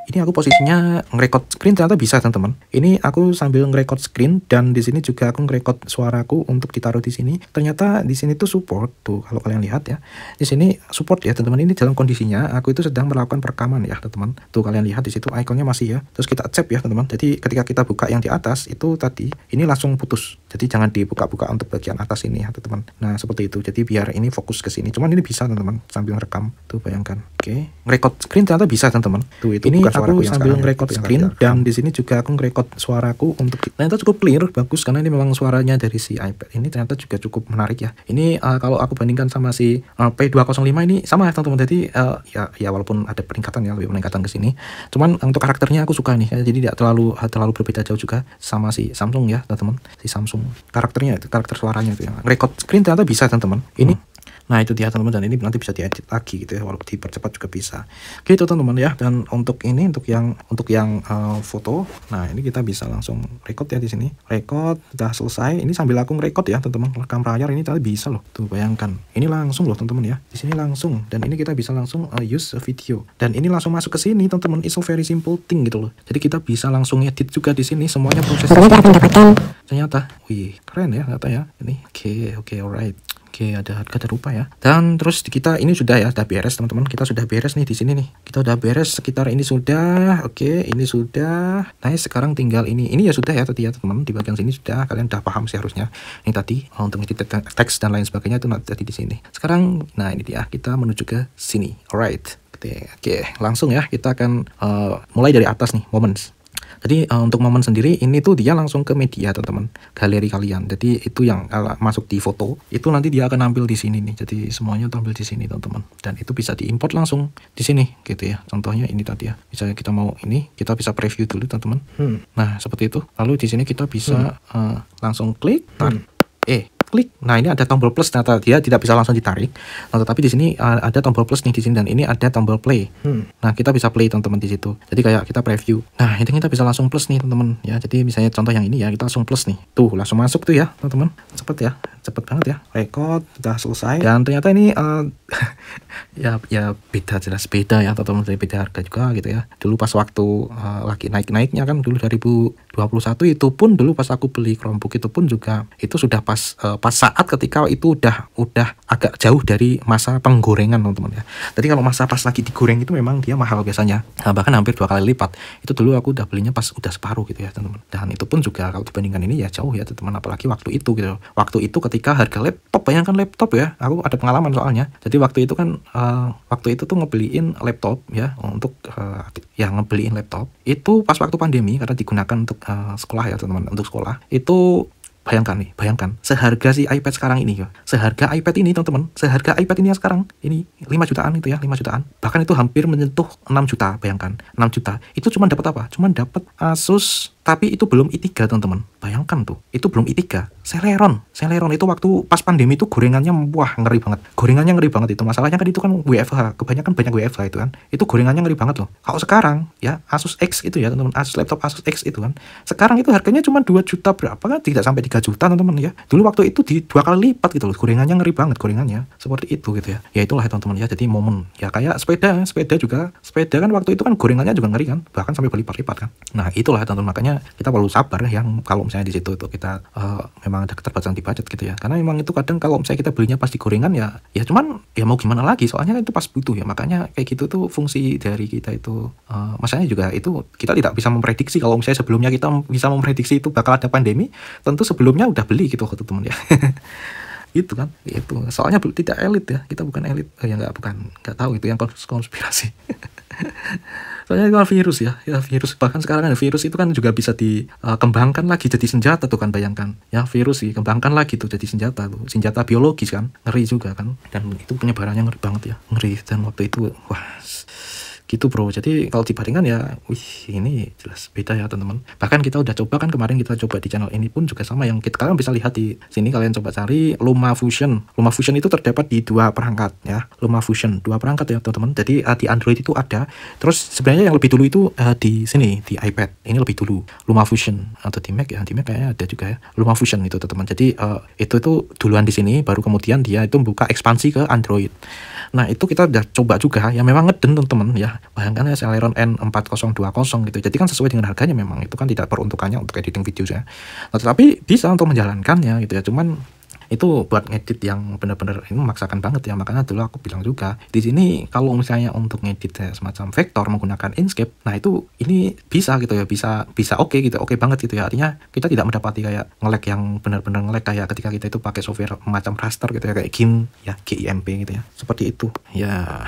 Ini aku posisinya ngerekord screen, ternyata bisa teman-teman. Ini aku sambil ngerekord screen dan di sini juga aku ngerekord suaraku untuk ditaruh di sini. Ternyata di sini tuh support tuh kalau kalian lihat ya. Di sini support ya teman-teman. Ini dalam kondisinya aku itu sedang melakukan perekaman ya teman-teman. Tuh kalian lihat di situ ikonnya masih ya. Terus kita accept ya teman-teman. Jadi ketika kita buka yang di atas itu tadi ini langsung putus. Jadi jangan dibuka-buka untuk bagian atas ini ya teman-teman. Nah seperti itu. Jadi biar ini fokus ke sini. Cuman ini bisa teman-teman sambil rekam. Tuh bayangkan. Oke, ngerekord screen ternyata bisa teman-teman. Tuh itu ini aku sambil ngerekord screen dan di sini juga aku ngerekord suaraku untuk ternyata cukup clear, bagus karena ini memang suaranya dari si iPad. Ini ternyata juga cukup menarik ya. Ini kalau aku bandingkan sama si P205 ini sama ya teman-teman. Jadi ya walaupun ada peningkatan ya, lebih peningkatan ke sini. Cuman untuk karakternya aku suka nih. Jadi tidak terlalu berbeda jauh juga sama si Samsung ya teman-teman. Si Samsung karakternya itu, karakter suaranya itu ya. Ngerekord screen ternyata bisa teman-teman. Ini nah itu dia teman-teman, dan ini nanti bisa diedit lagi gitu ya, walaupun dipercepat juga bisa gitu teman-teman ya. Dan untuk ini untuk yang foto, nah ini kita bisa langsung record ya di sini. Record udah selesai. Ini sambil aku ngerekord ya teman-teman, rekam layar ini tadi bisa loh. Tuh bayangkan. Ini langsung loh teman-teman ya. Di sini langsung, dan ini kita bisa langsung use video. Dan ini langsung masuk ke sini teman-teman. It's a very simple thing gitu loh. Jadi kita bisa langsung edit juga di sini semuanya prosesnya. Ternyata, wih keren ya ternyata ya. Ini oke alright. Oke, ada harga rupa ya. Dan terus kita ini sudah beres teman-teman. Kita sudah beres nih di sini nih. Kita udah beres sekitar ini sudah. Oke, ini sudah. Nah, sekarang tinggal ini. Ini ya sudah ya tadi ya teman-teman. Di bagian sini sudah. Kalian udah paham sih harusnya. Ini tadi untuk ngedit teks dan lain sebagainya itu nanti tadi di sini. Sekarang nah ini dia. Kita menuju ke sini. Alright. Oke, langsung ya. Kita akan mulai dari atas nih, moments. Jadi untuk momen sendiri ini tuh dia langsung ke media teman-teman, galeri kalian. Jadi itu yang masuk di foto itu nanti dia akan nampil di sini nih. Jadi semuanya tampil di sini teman-teman. Dan itu bisa diimport langsung di sini gitu ya. Contohnya ini tadi ya. Misalnya kita mau ini, kita bisa preview dulu teman-teman. Nah seperti itu. Lalu di sini kita bisa langsung klik. Klik. Nah ini ada tombol plus, ternyata dia tidak bisa langsung ditarik. Nah, tetapi di sini ada tombol plus nih di sini, dan ini ada tombol play. Nah kita bisa play teman-teman di situ. Jadi kayak kita preview. Nah ini kita bisa langsung plus nih teman-teman ya. Jadi misalnya contoh yang ini ya, kita langsung plus nih. Tuh langsung masuk tuh ya teman-teman. Cepet ya, cepet banget ya. Record udah selesai. Dan ternyata ini ya beda, jelas beda ya teman-teman. Dari beda harga juga gitu ya. Dulu pas waktu lagi naik-naiknya kan dulu 2021 itu pun dulu pas aku beli Chromebook itu pun juga itu sudah pas saat ketika itu udah agak jauh dari masa penggorengan teman-teman ya. Jadi kalau masa pas lagi digoreng itu memang dia mahal biasanya, nah, bahkan hampir 2 kali lipat. Itu dulu aku udah belinya pas udah separuh gitu ya teman-teman. Dan itu pun juga kalau dibandingkan ini ya jauh ya teman-teman, apalagi waktu itu gitu. Waktu itu ketika harga laptop, bayangkan laptop ya, aku ada pengalaman soalnya. Jadi waktu itu kan waktu itu tuh ngebeliin laptop ya, untuk ngebeliin laptop itu pas waktu pandemi karena digunakan untuk sekolah ya teman-teman, untuk sekolah itu. Bayangkan seharga si iPad sekarang ini ya. Seharga iPad ini teman-teman, seharga iPad ini ya sekarang ini 5 jutaan itu ya, 5 jutaan. Bahkan itu hampir menyentuh 6 juta, bayangkan. 6 juta. Itu cuma dapat apa? Cuma dapat Asus, tapi itu belum i3 teman-teman. Bayangkan tuh, itu belum i3. Celeron itu waktu pas pandemi itu gorengannya wah ngeri banget. Gorengannya ngeri banget itu. Masalahnya kan itu kan WFH, kebanyakan banyak WFH itu kan. Itu gorengannya ngeri banget loh. Kalau sekarang ya Asus X itu ya teman-teman, laptop Asus X itu kan. Sekarang itu harganya cuma 2 juta berapa kan, tidak sampai 3 juta teman-teman ya. Dulu waktu itu di 2 kali lipat gitu loh. Gorengannya ngeri banget gorengannya. Seperti itu gitu ya. Ya itulah ya teman-teman ya. Jadi momen ya kayak sepeda juga. Sepeda kan waktu itu kan gorengannya juga ngeri kan. Bahkan sampai berlipat-lipat kan. Nah, itulah ya teman-teman, makanya kita perlu sabar ya kalau misalnya di situ itu kita memang ada keterbatasan di budget gitu ya. Karena memang itu kadang kalau misalnya kita belinya pas di gorengan ya cuman ya mau gimana lagi, soalnya kan itu pas butuh ya. Makanya kayak gitu tuh fungsi dari kita itu masanya juga itu kita tidak bisa memprediksi. Kalau misalnya sebelumnya kita bisa memprediksi itu bakal ada pandemi, tentu sebelumnya udah beli gitu teman-teman ya. Itu kan itu soalnya tidak elit ya, kita bukan elit ya, nggak tahu itu yang konspirasi. Soalnya itu virus ya virus, bahkan sekarang ada virus itu kan juga bisa dikembangkan lagi jadi senjata tuh kan, bayangkan ya, virus sih kembangkan lagi tuh jadi senjata biologis kan, ngeri juga kan. Dan itu penyebarannya ngeri banget ya, ngeri. Dan waktu itu wah gitu bro. Jadi kalau dibandingkan ya, wih ini jelas beda ya teman-teman. Bahkan kita udah coba kan kemarin, kita coba di channel ini pun juga sama, yang kalian bisa lihat di sini, kalian coba cari LumaFusion. LumaFusion itu terdapat di 2 perangkat ya, LumaFusion 2 perangkat ya teman-teman. Jadi di Android itu ada, terus sebenarnya yang lebih dulu itu di sini di iPad ini lebih dulu LumaFusion, atau di Mac ya, di Mac kayaknya ada juga ya LumaFusion itu teman-teman. Jadi itu duluan di sini, baru kemudian dia itu buka ekspansi ke Android. Nah itu kita udah coba juga ya, memang ngeden teman-teman ya. Bayangkan ya Celeron N4020 gitu. Jadi kan sesuai dengan harganya, memang itu kan tidak peruntukannya untuk editing video ya. Nah, tetapi bisa untuk menjalankannya gitu ya. Cuman itu buat ngedit yang benar-benar ini memaksakan banget ya. Makanya dulu aku bilang juga di sini, kalau misalnya untuk ngedit semacam vektor menggunakan Inkscape, nah itu ini bisa gitu ya, bisa oke gitu, oke banget gitu ya. Artinya kita tidak mendapati kayak nge-lag yang benar-benar nge-lag kayak ketika kita itu pakai software macam raster gitu ya, kayak GIMP ya, GIMP gitu ya, seperti itu ya.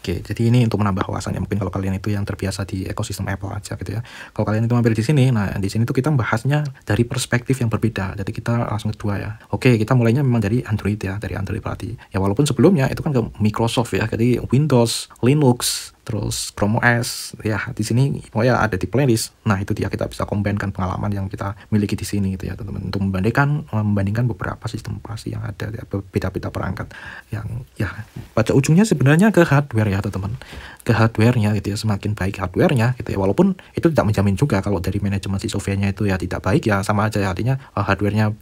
Oke, jadi ini untuk menambah wawasannya. Mungkin kalau kalian itu yang terbiasa di ekosistem Apple aja gitu ya. Kalau kalian itu mampir di sini, nah di sini tuh kita membahasnya dari perspektif yang berbeda. Jadi kita langsung kedua ya. Oke, kita mulainya memang dari Android ya, dari Android berarti. Ya walaupun sebelumnya itu kan ke Microsoft ya, jadi Windows, Linux, terus Chrome OS ya, di sini pokoknya ada di playlist. Nah itu dia, kita bisa combine-kan pengalaman yang kita miliki di sini gitu ya teman-teman, untuk membandingkan beberapa sistem operasi yang ada ya, beda-beda perangkat yang ya pada ujungnya sebenarnya ke hardware ya teman-teman, ke hardwarenya gitu ya. Semakin baik hardwarenya gitu ya, walaupun itu tidak menjamin juga kalau dari manajemen si softwarenya itu ya tidak baik ya, sama aja ya. Artinya hardwarenya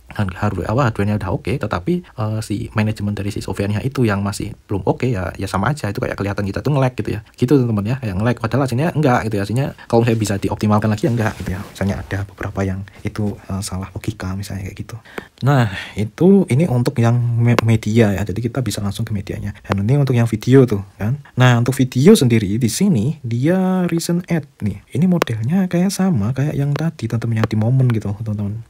udah oke, tetapi si manajemen dari si softwarenya itu yang masih belum oke ya sama aja. Itu kayak kelihatan kita tuh nge-lag gitu ya, gitu teman-teman ya, yang nge-lag padahal hasilnya enggak gitu ya. Hasilnya kalau misalnya bisa dioptimalkan lagi ya enggak gitu ya. Misalnya ada beberapa yang itu salah logika misalnya kayak gitu. Nah itu ini untuk yang media ya, jadi kita bisa langsung ke medianya. Dan ini untuk yang video tuh kan. Nah untuk video sendiri di sini dia recent add nih, ini modelnya kayak sama kayak yang tadi teman-teman, yang di momen gitu teman-teman.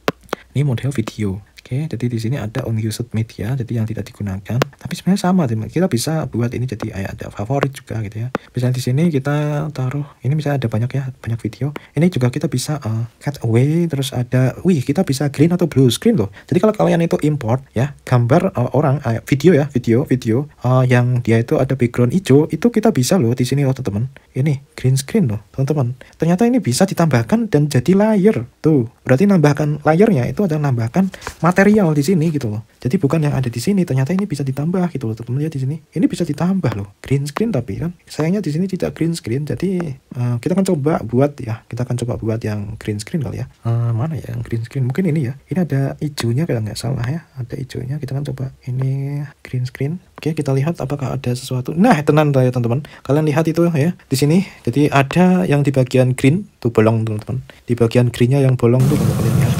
Ini model video. Oke, jadi di sini ada unused media, jadi yang tidak digunakan. Tapi sebenarnya sama, kita bisa buat ini jadi ada favorit juga gitu ya. Misalnya di sini kita taruh, ini misalnya ada banyak ya, banyak video. Ini juga kita bisa cut away, terus ada, kita bisa green atau blue screen loh. Jadi kalau kalian itu import ya gambar orang video ya, video yang dia itu ada background hijau, itu kita bisa loh di sini loh teman-teman. Ini green screen loh teman-teman. Ternyata ini bisa ditambahkan dan jadi layer tuh. Berarti nambahkan layernya itu adalah nambahkan material di sini gitu loh. Jadi bukan yang ada di sini, ternyata ini bisa ditambah gitu loh teman-teman. Lihat di sini, ini bisa ditambah loh, green screen. Tapi kan sayangnya di sini tidak green screen. Jadi kita akan coba buat yang green screen kali ya. Mana ya yang green screen? Mungkin ini ya. Ini ada hijaunya kalau nggak salah ya. Ada hijaunya. Kita akan coba ini green screen. Oke, kita lihat apakah ada sesuatu. Nah, tenang ya teman-teman. Kalian lihat itu ya di sini. Jadi ada yang di bagian green tuh bolong teman-teman. Di bagian greennya yang bolong tuh kalian lihat.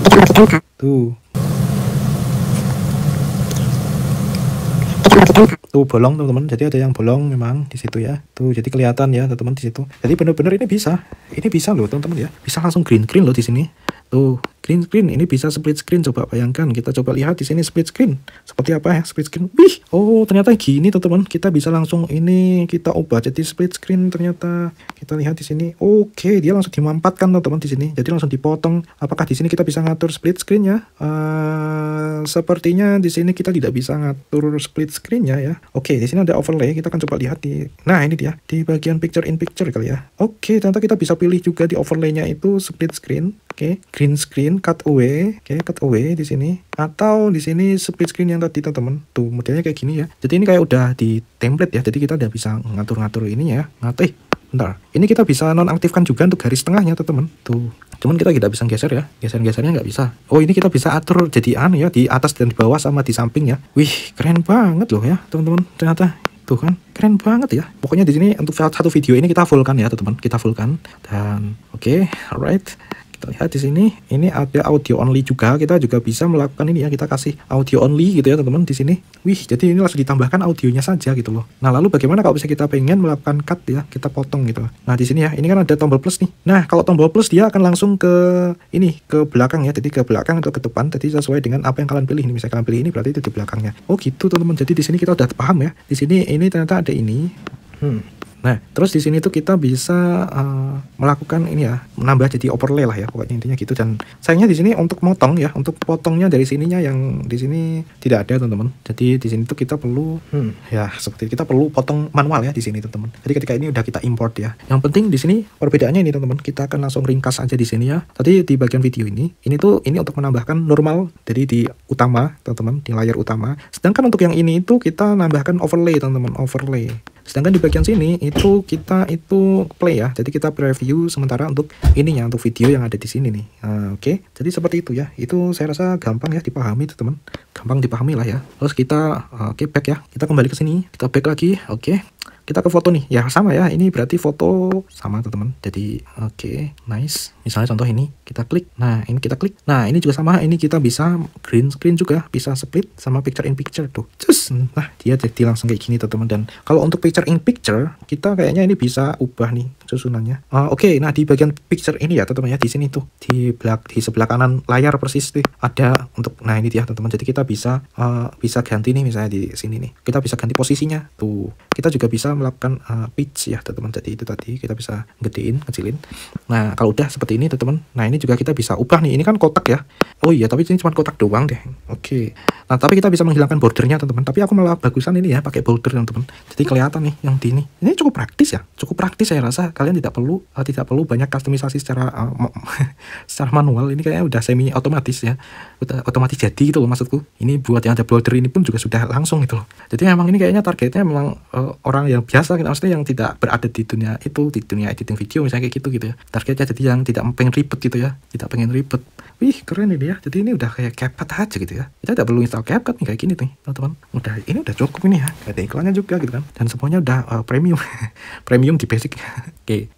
Tuh. Tuh bolong teman-teman. Jadi ada yang bolong memang di situ ya. Tuh jadi kelihatan ya teman-teman di situ. Jadi benar-benar ini bisa loh teman-teman ya. Bisa langsung green screen loh di sini. Tuh green screen, ini bisa split screen. Coba bayangkan, kita coba lihat di sini split screen seperti apa ya split screen. Oh ternyata gini teman-teman, kita bisa langsung ini kita ubah jadi split screen. Ternyata kita lihat di sini, oke, dia langsung dimampatkan teman-teman di sini. Jadi langsung dipotong. Apakah di sini kita bisa ngatur split screen ya? Sepertinya di sini kita tidak bisa ngatur split screen ya. Oke, di sini ada overlay. Kita akan coba lihat nah ini dia di bagian picture in picture kali ya. Oke, ternyata kita bisa pilih juga di overlaynya itu split screen. Oke, green screen, cut away. Oke, cut away di sini. Atau di sini split screen yang tadi teman-teman. Tuh modelnya kayak gini ya. Jadi ini kayak udah di template ya. Jadi kita udah bisa ngatur-ngatur ini ya. Bentar. Ini kita bisa nonaktifkan juga untuk garis tengahnya teman-teman. Tuh. Cuman kita tidak bisa geser ya. Geser-gesernya nggak bisa. Oh ini kita bisa atur jadi ya. Di atas dan di bawah sama di samping ya. Wih keren banget loh ya teman-teman. Ternyata. Tuh kan keren banget ya. Pokoknya di sini untuk satu video ini kita fullkan ya teman-teman. Kita fullkan. Dan oke, alright. Kita lihat di sini, ini ada audio only juga. Kita juga bisa melakukan ini ya, kita kasih audio only gitu ya teman-teman di sini. Wih, jadi ini langsung ditambahkan audionya saja gitu loh. Nah, lalu bagaimana kalau misalnya kita pengen melakukan cut ya, kita potong gitu. Nah, di sini ya, ini kan ada tombol plus nih. Nah, kalau tombol plus dia akan langsung ke belakang ya. Jadi ke belakang atau ke depan. Jadi sesuai dengan apa yang kalian pilih. Ini misalnya kalian pilih ini berarti itu di belakangnya. Oh, gitu teman-teman. Jadi di sini kita udah paham ya. Di sini ini ternyata ada ini. Nah, terus di sini tuh kita bisa melakukan ini ya, menambah jadi overlay lah ya, pokoknya intinya gitu. Dan sayangnya di sini untuk motong ya, untuk potongnya dari sininya yang di sini tidak ada teman-teman. Jadi di sini tuh kita perlu ya seperti kita perlu potong manual ya di sini teman-teman. Jadi ketika ini udah kita import ya. Yang penting di sini perbedaannya ini teman-teman, kita akan langsung ringkas aja di sini ya. Tadi di bagian video ini untuk menambahkan normal dari di utama teman-teman, di layar utama. Sedangkan untuk yang ini itu kita nambahkan overlay teman-teman, overlay. Sedangkan di bagian sini itu kita play ya. Jadi kita preview sementara untuk ininya, untuk video yang ada di sini nih. Oke. Jadi seperti itu ya. Itu saya rasa gampang ya dipahami teman-teman. Gampang dipahami lah ya. Terus kita back ya. Kita kembali ke sini. Kita back lagi. Oke. Kita ke foto nih, ya sama ya, ini berarti foto sama teman-teman. Jadi oke, nice. Misalnya contoh ini, kita klik, nah ini kita klik, nah ini juga sama, ini kita bisa green screen juga, bisa split sama picture in picture tuh. Cus, nah dia jadi langsung kayak gini teman-teman. Dan kalau untuk picture in picture, kita kayaknya ini bisa ubah nih susunannya. Oke, nah di bagian picture ini ya teman-teman ya, di sini tuh di sebelah kanan layar persis tuh ada untuk, nah ini dia teman-teman. Jadi kita bisa ganti nih, misalnya di sini nih, kita bisa ganti posisinya tuh. Kita juga bisa melakukan pitch ya teman-teman. Jadi itu tadi kita bisa gedein, kecilin. Nah kalau udah seperti ini teman-teman, nah ini juga kita bisa ubah nih. Ini kan kotak ya. Oh iya, tapi ini cuma kotak doang deh. Oke. Nah tapi kita bisa menghilangkan bordernya teman-teman. Tapi aku malah bagusan ini ya, pakai border teman-teman. Jadi kelihatan nih yang di ini. Ini cukup praktis ya. Cukup praktis saya rasa. Kalian tidak perlu banyak kustomisasi secara secara manual. Ini kayaknya udah semi otomatis ya. Udah otomatis jadi gitu loh maksudku. Ini buat yang ada border ini pun juga sudah langsung gitu loh. Jadi memang ini kayaknya targetnya memang orang yang biasa, maksudnya yang tidak berada di dunia itu, di dunia editing video misalnya kayak gitu ya. Targetnya jadi yang tidak pengen ribet gitu ya, tidak pengen ribet. Wih keren ini ya. Jadi ini udah kayak CapCut aja gitu ya. Kita tidak perlu install CapCut nih kayak gini nih teman-teman. Ini udah cukup ini ya. Gak ada iklannya juga gitu kan. Dan semuanya udah premium, premium di basic. Oke,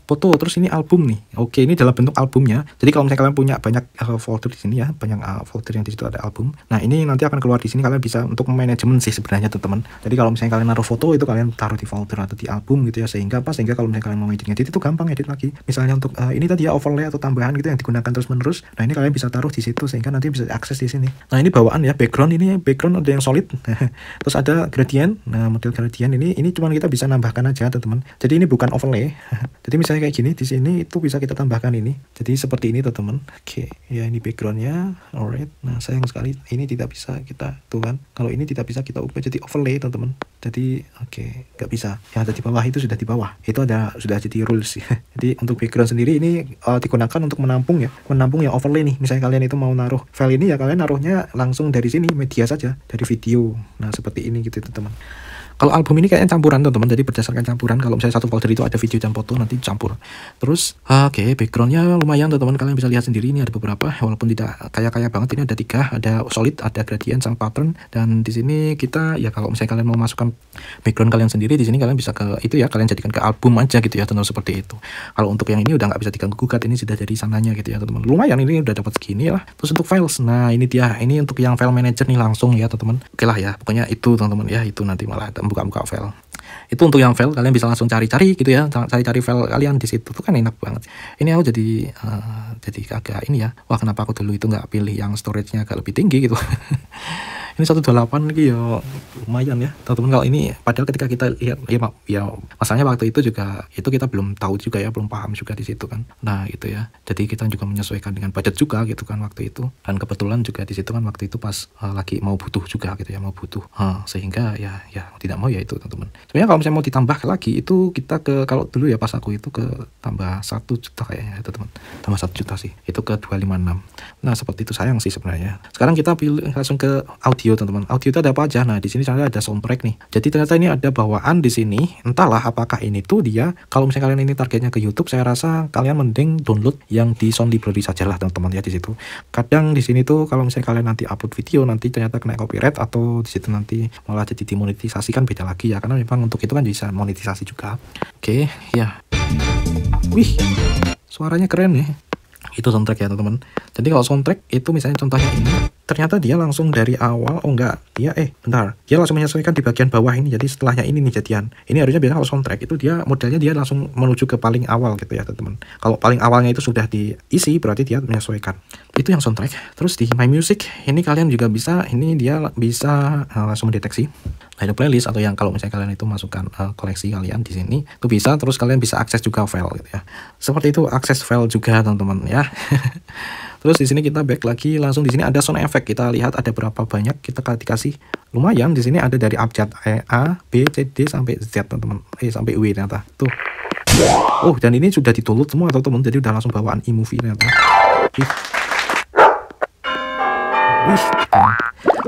foto. Terus ini album nih. Oke, ini dalam bentuk albumnya. Jadi kalau misalnya kalian punya banyak folder di sini ya, banyak folder yang di situ ada album. Nah ini nanti akan keluar di sini. Kalian bisa untuk manajemen sih sebenarnya teman-teman. Jadi kalau misalnya kalian naruh foto itu kalian taruh di folder atau di album gitu ya, sehingga kalau misalnya kalian mau edit itu gampang edit lagi. Misalnya untuk ini tadi ya overlay atau tambahan gitu yang digunakan terus menerus. Nah ini kalian bisa taruh di situ sehingga nanti bisa diakses di sini. Nah ini bawaan ya, background ada yang solid. Terus ada gradient. Nah model gradient ini cuma kita bisa nambahkan aja teman-teman. Jadi ini bukan overlay. Jadi misalnya kayak gini di sini itu bisa kita tambahkan ini. Jadi seperti ini teman-teman. Oke, ya ini backgroundnya. Alright. Nah sayang sekali ini tidak bisa kita tuh kan. Kalau ini tidak bisa kita ubah jadi overlay teman-teman. Jadi nggak bisa. Yang ada di bawah itu sudah di bawah. Itu sudah jadi rules. Jadi untuk background sendiri ini digunakan untuk menampung yang overlay nih. Misalnya kalian itu mau naruh file ini ya, kalian naruhnya langsung dari sini media saja, dari video. Nah seperti ini gitu teman-teman. Kalau album ini kayaknya campuran teman-teman, jadi berdasarkan campuran. Kalau misalnya satu folder itu ada video dan foto, nanti campur. Terus backgroundnya lumayan teman-teman, kalian bisa lihat sendiri ini ada beberapa, walaupun tidak kaya banget. Ini ada 3, ada solid, ada gradient sama pattern. Dan di sini kita ya kalau misalnya kalian mau masukkan background kalian sendiri, di sini kalian bisa ke itu ya, kalian jadikan ke album aja gitu ya teman-teman, seperti itu. Kalau untuk yang ini udah nggak bisa diganggu gugat, ini sudah dari sananya gitu ya teman-teman. Lumayan ini udah dapat segini lah. Terus untuk files, nah ini dia, ini untuk yang file manager nih langsung ya teman-teman. Oke lah ya, pokoknya itu teman-teman ya, itu nanti malah buka file. Itu untuk yang file kalian bisa langsung cari-cari gitu ya, cari-cari file kalian di situ tuh kan enak banget. Ini aku jadi agak ini ya, wah kenapa aku dulu itu nggak pilih yang storage-nya agak lebih tinggi gitu. Ini 128 lagi ya lumayan ya teman-teman. Kalau ini padahal ketika kita lihat ya masalahnya waktu itu juga itu kita belum tahu juga ya, belum paham juga di situ kan. Nah itu ya, jadi kita juga menyesuaikan dengan budget juga gitu kan waktu itu. Dan kebetulan juga di situ kan waktu itu pas lagi mau butuh juga gitu ya, sehingga ya tidak mau ya itu teman-teman. Sebenarnya kalau misalnya mau ditambah lagi itu kita kalau dulu ya pas aku itu ke tambah 1 juta kayaknya itu teman, tambah 1 juta sih itu ke 256. Nah seperti itu, sayang sih sebenarnya. Sekarang kita pilih langsung ke audio teman-teman. Audio itu ada apa aja? Nah di sini ternyata ada soundtrack nih. Jadi ternyata ini ada bawaan di sini. Entahlah apakah ini tuh dia. Kalau misalnya kalian ini targetnya ke YouTube, saya rasa kalian mending download yang di Sound Library saja lah teman-teman ya di situ. Kadang di sini tuh kalau misalnya kalian nanti upload video nanti ternyata kena copyright atau di situ nanti malah jadi dimonetisasi kan beda lagi ya. Karena memang untuk itu kan bisa monetisasi juga. Oke, ya. Wih, suaranya keren ya. Itu soundtrack ya teman-teman. Jadi kalau soundtrack itu misalnya contohnya ini, ternyata dia langsung dari awal, dia langsung menyesuaikan di bagian bawah ini. Jadi setelahnya ini nih jadian. Ini harusnya biasanya kalau soundtrack itu dia modelnya dia langsung menuju ke paling awal gitu ya teman-teman. Kalau paling awalnya itu sudah diisi berarti dia menyesuaikan. Itu yang soundtrack. Terus di My Music ini kalian juga bisa, ini dia bisa langsung mendeteksi hidden playlist, atau yang kalau misalnya kalian itu masukkan koleksi kalian di sini itu bisa, terus kalian bisa akses juga file gitu ya. Seperti itu, akses file juga teman-teman ya. Terus di sini kita back lagi, langsung di sini ada sound effect. Kita lihat ada berapa banyak, kita dikasih lumayan. Di sini ada dari abjad A, B, C, D sampai Z teman-teman. Sampai W ternyata. Tuh. Oh, dan ini sudah ditulut semua teman-teman. Jadi udah langsung bawaan iMovie ternyata. Wih. Wih.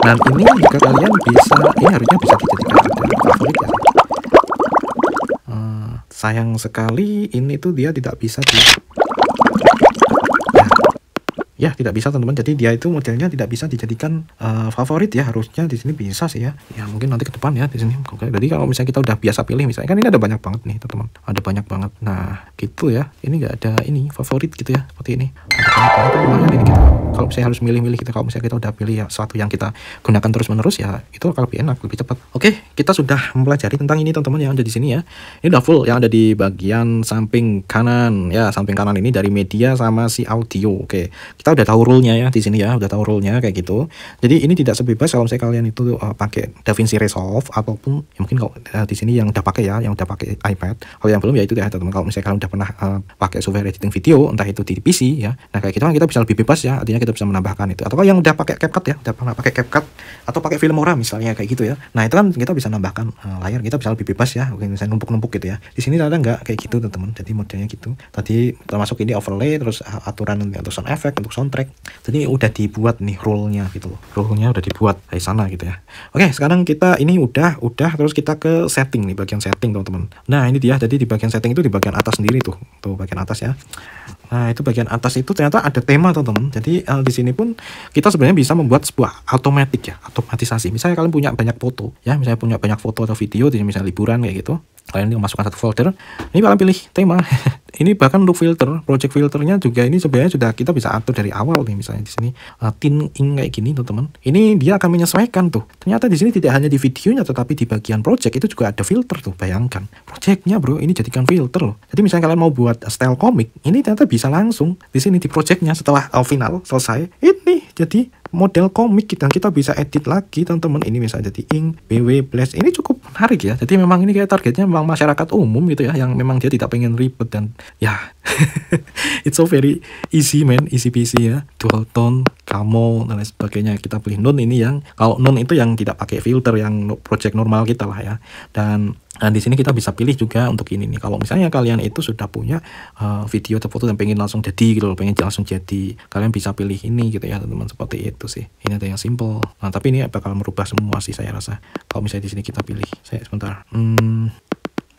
Dan ini juga kalian bisa, ini harusnya bisa dijadikan favorit ya. Sayang sekali ini tuh dia tidak bisa ya tidak bisa teman-teman. Jadi dia itu modelnya tidak bisa dijadikan favorit ya. Harusnya di sini bisa sih ya. Ya mungkin nanti ke depan ya di sini. Oke, jadi kalau misalnya kita udah biasa pilih, misalnya kan ini ada banyak banget nih teman-teman. Ada banyak banget. Nah gitu ya. Ini nggak ada ini favorit gitu ya. Seperti ini. Ada banyak banget ini kita. Kalau misalnya harus milih-milih kita, kalau misalnya kita udah pilih ya sesuatu yang kita gunakan terus-menerus ya, itu akan lebih enak, lebih cepat. Oke, kita sudah mempelajari tentang ini teman-teman yang ada di sini ya. Ini udah full yang ada di bagian samping kanan ya. Samping kanan ini dari media sama si audio. Oke, kita udah tahu rule-nya ya di sini ya, udah tahu rule-nya kayak gitu. Jadi ini tidak sebebas kalau misalnya kalian itu pakai DaVinci Resolve ataupun ya mungkin kalau di sini yang udah pakai ya, yang udah pakai iPad. Kalau yang belum ya itu ya teman-teman. Kalau misalnya kalian udah pernah pakai software editing video, entah itu di PC ya. Nah kayak gitu kan kita bisa lebih bebas ya. Artinya kita bisa menambahkan itu. Atau kalau yang udah pakai CapCut ya, udah pernah pakai CapCut atau pakai Filmora misalnya kayak gitu ya. Nah itu kan kita bisa nambahkan layar, kita bisa lebih bebas ya. Mungkin misalnya numpuk-numpuk gitu ya. Di sini ternyata nggak kayak gitu teman-teman. Jadi modelnya gitu. Tadi termasuk ini overlay, terus aturan untuk sound effect, untuk soundtrack. Jadi udah dibuat nih rule-nya gitu loh. Rule-nya udah dibuat dari sana gitu ya. Oke, sekarang kita ini udah terus kita ke setting nih, bagian setting teman-teman. Nah, ini dia. Jadi di bagian setting itu di bagian atas sendiri tuh. Tuh bagian atas ya. Nah, itu bagian atas itu ternyata ada tema teman-teman. Jadi di sini pun kita sebenarnya bisa membuat sebuah otomatisasi. Misalnya kalian punya banyak foto ya, misalnya punya banyak foto atau video, misalnya liburan kayak gitu. Kalian masukkan satu folder. Ini kalian pilih tema. Ini bahkan untuk filter, project filternya juga ini sebenarnya sudah kita bisa atur dari awal nih. Misalnya di sini thin ink kayak gini teman-teman. Ini dia akan menyesuaikan tuh. Ternyata di sini tidak hanya di videonya, tetapi di bagian project itu juga ada filter tuh. Bayangkan, projectnya bro, ini jadikan filter loh. Jadi misalnya kalian mau buat style komik, ini ternyata bisa langsung di sini di projectnya setelah final selesai. Ini jadi model komik dan kita bisa edit lagi teman-teman. Ini misalnya jadi ink, BW, Blast. Ini cukup menarik ya. Jadi memang ini kayak targetnya memang masyarakat umum gitu ya, yang memang dia tidak pengen ribet dan ya it's so very easy man, easy peasy ya. Dual tone, camo dan lain sebagainya. Kita pilih none, ini yang kalau none itu yang tidak pakai filter, yang project normal kita lah ya. Dan di sini kita bisa pilih juga untuk ini nih. Kalau misalnya kalian itu sudah punya video atau foto dan pengen langsung jadi gitu loh, pengen langsung jadi, kalian bisa pilih ini gitu ya teman-teman. Seperti itu sih. Ini ada yang simple. Nah tapi ini bakal merubah semua sih saya rasa. Kalau misalnya di sini kita pilih, saya sebentar.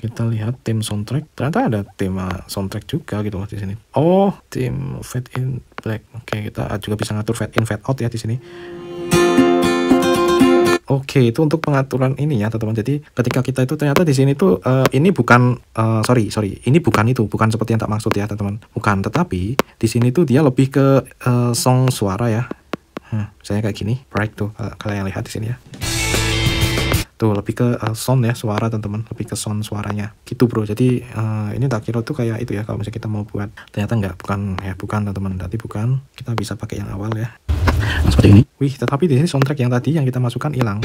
Kita lihat tim soundtrack. Ternyata ada tema soundtrack juga gitu loh di sini. Oh, tim fade in black. Oke, kita juga bisa ngatur fade in fade out ya di sini. Oke, itu untuk pengaturan ini ya teman-teman. Jadi ketika kita itu ternyata di sini tuh ini bukan sorry, ini bukan itu, bukan seperti yang tak maksud ya teman-teman. Bukan, tetapi di sini tuh dia lebih ke song suara ya. Misalnya kayak gini, bright tuh kalian lihat di sini ya. Tuh lebih ke sound ya, suara teman-teman, lebih ke sound suaranya gitu bro. Jadi ini tak kira tuh kayak itu ya, kalau misalnya kita mau buat, ternyata nggak, bukan teman-teman, tadi bukan, kita bisa pakai yang awal ya. Nah, seperti ini. Wih, tetapi di sini soundtrack yang tadi yang kita masukkan hilang.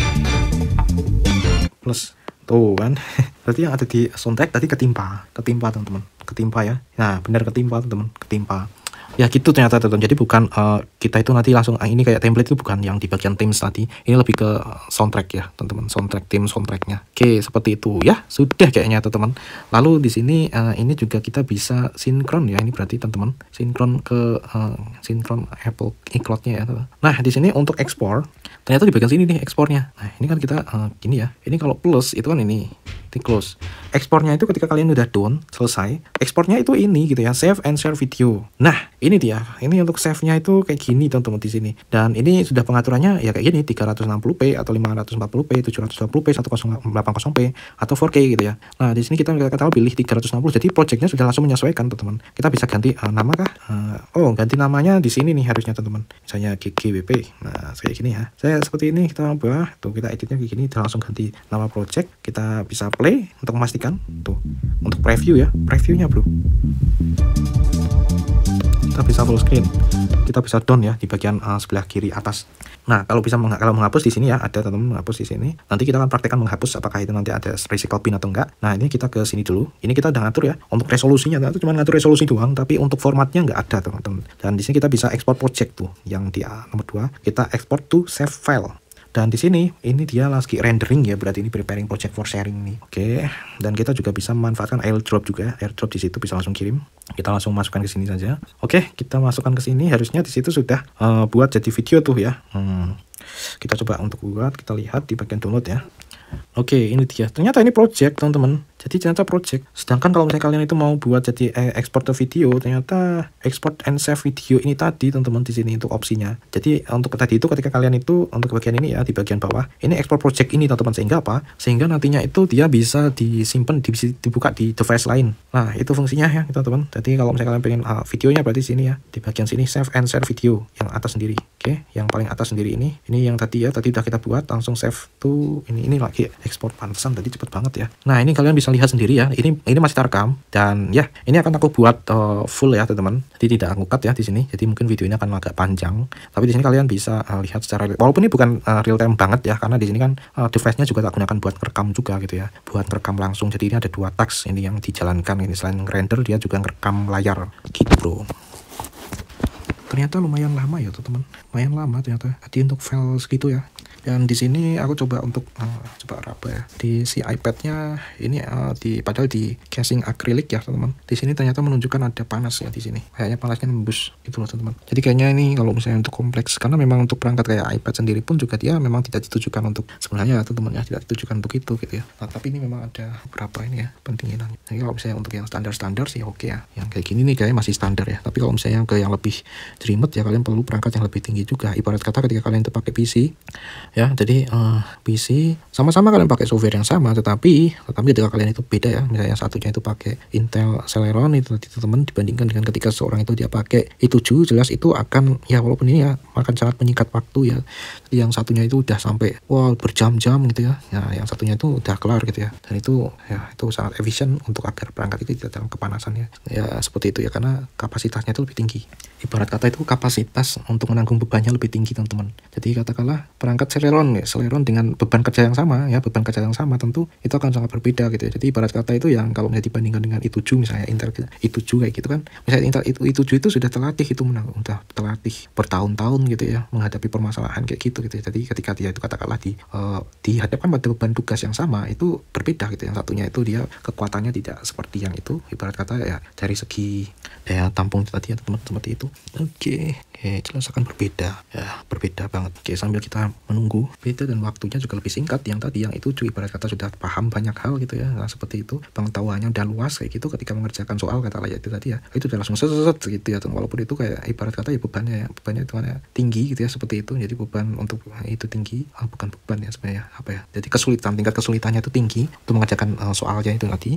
Plus tuh kan. Berarti yang ada di soundtrack tadi ketimpa teman-teman, ketimpa ya. Nah benar, ketimpa teman-teman, ketimpa. Ya gitu ternyata teman-teman. Jadi bukan kita itu nanti langsung ini kayak template itu bukan yang di bagian themes tadi. Ini lebih ke soundtrack ya teman-teman, soundtrack, theme soundtracknya. Oke, seperti itu ya. Sudah kayaknya teman-teman. Lalu di sini ini juga kita bisa sinkron ya. Ini berarti teman-teman sinkron ke sinkron Apple iCloud-nya ya teman. Nah di sini untuk ekspor, ternyata di bagian sini nih ekspornya. Nah ini kan kita gini ya. Ini kalau plus itu kan ini close. Ekspornya itu ketika kalian udah done, selesai, ekspornya itu ini gitu ya, save and share video. Nah, ini dia. Ini untuk save-nya itu kayak gini teman-teman di sini. Dan ini sudah pengaturannya ya kayak gini, 360p atau 540p, 720p, 1080p atau 4K gitu ya. Nah, di sini kita pilih 360. Jadi projectnya sudah langsung menyesuaikan teman-teman. Kita bisa ganti nama kah? Ganti namanya di sini nih harusnya teman-teman. Misalnya GGWP. Nah, kayak gini ya. Saya seperti ini, kita ubah, tuh kita editnya kayak gini, kita langsung ganti nama project. Kita bisa play untuk memastikan tuh, untuk preview ya, previewnya bro, kita bisa full screen. kita bisa down ya di bagian sebelah kiri atas. Nah, kalau kalau menghapus di sini ya, ada teman-teman menghapus di sini. Nanti kita akan praktekkan menghapus apakah itu nanti ada recycle bin atau enggak. Nah, ini kita ke sini dulu. Ini kita udah ngatur ya. Untuk resolusinya itu cuma ngatur resolusi doang, tapi untuk formatnya nggak ada, teman-teman. Dan di sini kita bisa export project tuh, yang di nomor 2, kita export to save file. Dan di sini ini dia lagi rendering ya, berarti ini preparing project for sharing nih. Oke, dan kita juga bisa memanfaatkan AirDrop juga. AirDrop di situ bisa langsung kirim. Kita langsung masukkan ke sini saja. Oke, kita masukkan ke sini. Harusnya di situ sudah buat jadi video tuh ya. Kita coba untuk buat, kita lihat di bagian download ya. Oke, ini dia. Ternyata ini project, teman-teman. Jadi ternyata project. Sedangkan kalau misalnya kalian itu mau buat jadi export to video, ternyata export and save video ini tadi, teman-teman, di sini untuk opsinya. Jadi untuk tadi itu ketika kalian itu untuk bagian ini ya, di bagian bawah, ini export project ini, teman-teman. Sehingga apa? Sehingga nantinya itu dia bisa disimpan, bisa dibuka di device lain. Nah, itu fungsinya ya, teman-teman. Jadi kalau misalnya kalian pengen videonya berarti sini ya, di bagian sini save and share video yang atas sendiri. Oke, yang paling atas sendiri ini yang tadi ya, tadi udah kita buat, langsung save to ini lagi ekspor, pantesan tadi cepet banget ya. Nah, ini kalian bisa lihat sendiri ya, ini masih terekam, dan ya ini akan aku buat full ya, teman-teman. Jadi tidak aku cut ya di sini. Jadi mungkin video ini akan agak panjang, tapi di sini kalian bisa lihat secara walaupun ini bukan real time banget ya, karena di sini kan device-nya juga tak gunakan buat rekam juga gitu ya, buat rekam langsung. Jadi ini ada 2 task ini yang dijalankan, ini selain render dia juga ngerekam layar gitu, bro. Ternyata lumayan lama ya, teman-teman. Lumayan lama ternyata. Jadi untuk file segitu ya. Dan di sini aku coba untuk coba raba ya. Di si iPad-nya ini padahal di casing akrilik ya, teman-teman. Di sini ternyata menunjukkan ada panas ya di sini. Kayaknya panasnya nembus itu loh, teman-teman. Jadi kayaknya ini kalau misalnya untuk kompleks, karena memang untuk perangkat kayak iPad sendiri pun juga dia memang tidak ditujukan untuk sebenarnya, teman-teman ya, tidak ditujukan untuk itu gitu ya. Nah, tapi ini memang ada beberapa ini ya pendinginan. Jadi kalau misalnya untuk yang standar-standar sih oke ya. Yang kayak gini nih kayaknya masih standar ya. Tapi kalau misalnya ke yang lebih jelimet ya, kalian perlu perangkat yang lebih tinggi juga. Ibarat kata ketika kalian pakai PC ya, jadi PC sama-sama kalian pakai software yang sama, tetapi ketika kalian itu beda ya, misalnya satunya itu pakai Intel Celeron itu teman, dibandingkan dengan ketika seorang itu dia pakai i7, jelas itu akan ya, walaupun ini ya akan sangat menyingkat waktu ya. Jadi yang satunya itu udah sampai berjam-jam gitu ya. Ya, yang satunya itu udah kelar gitu ya. Dan itu ya itu sangat efisien untuk agar perangkat itu tidak dalam kepanasan ya. Ya seperti itu ya, karena kapasitasnya itu lebih tinggi. Ibarat kata itu kapasitas untuk menanggung bebannya lebih tinggi, teman-teman. Jadi katakanlah perangkat Celeron dengan beban kerja yang sama ya, beban kerja yang sama tentu itu akan sangat berbeda gitu ya. Jadi ibarat kata itu yang kalau misalnya dibandingkan dengan i7 misalnya, Intel i7 kayak gitu kan, misalnya Intel i7 itu sudah terlatih udah terlatih bertahun-tahun gitu ya menghadapi permasalahan kayak gitu ya. Jadi ketika dia itu katakanlah dihadapkan pada beban tugas yang sama, itu berbeda gitu. Yang satunya itu dia kekuatannya tidak seperti yang itu, ibarat kata ya dari segi daya tampung tadi ya, teman-teman, seperti itu. Oke, jelas akan berbeda ya, berbeda banget. Oke, sambil kita menunggu, beda dan waktunya juga lebih singkat. Yang tadi yang itu ibarat kata sudah paham banyak hal gitu ya. Nah, seperti itu, pengetahuannya udah luas kayak gitu ketika mengerjakan soal katakanlah ya itu tadi ya, itu udah langsung set gitu ya. Walaupun itu kayak ibarat kata ya bebannya itu tinggi gitu ya, seperti itu. Jadi beban untuk itu tinggi, bukan beban ya sebenarnya, apa ya, jadi tingkat kesulitannya itu tinggi untuk mengerjakan soalnya itu tadi.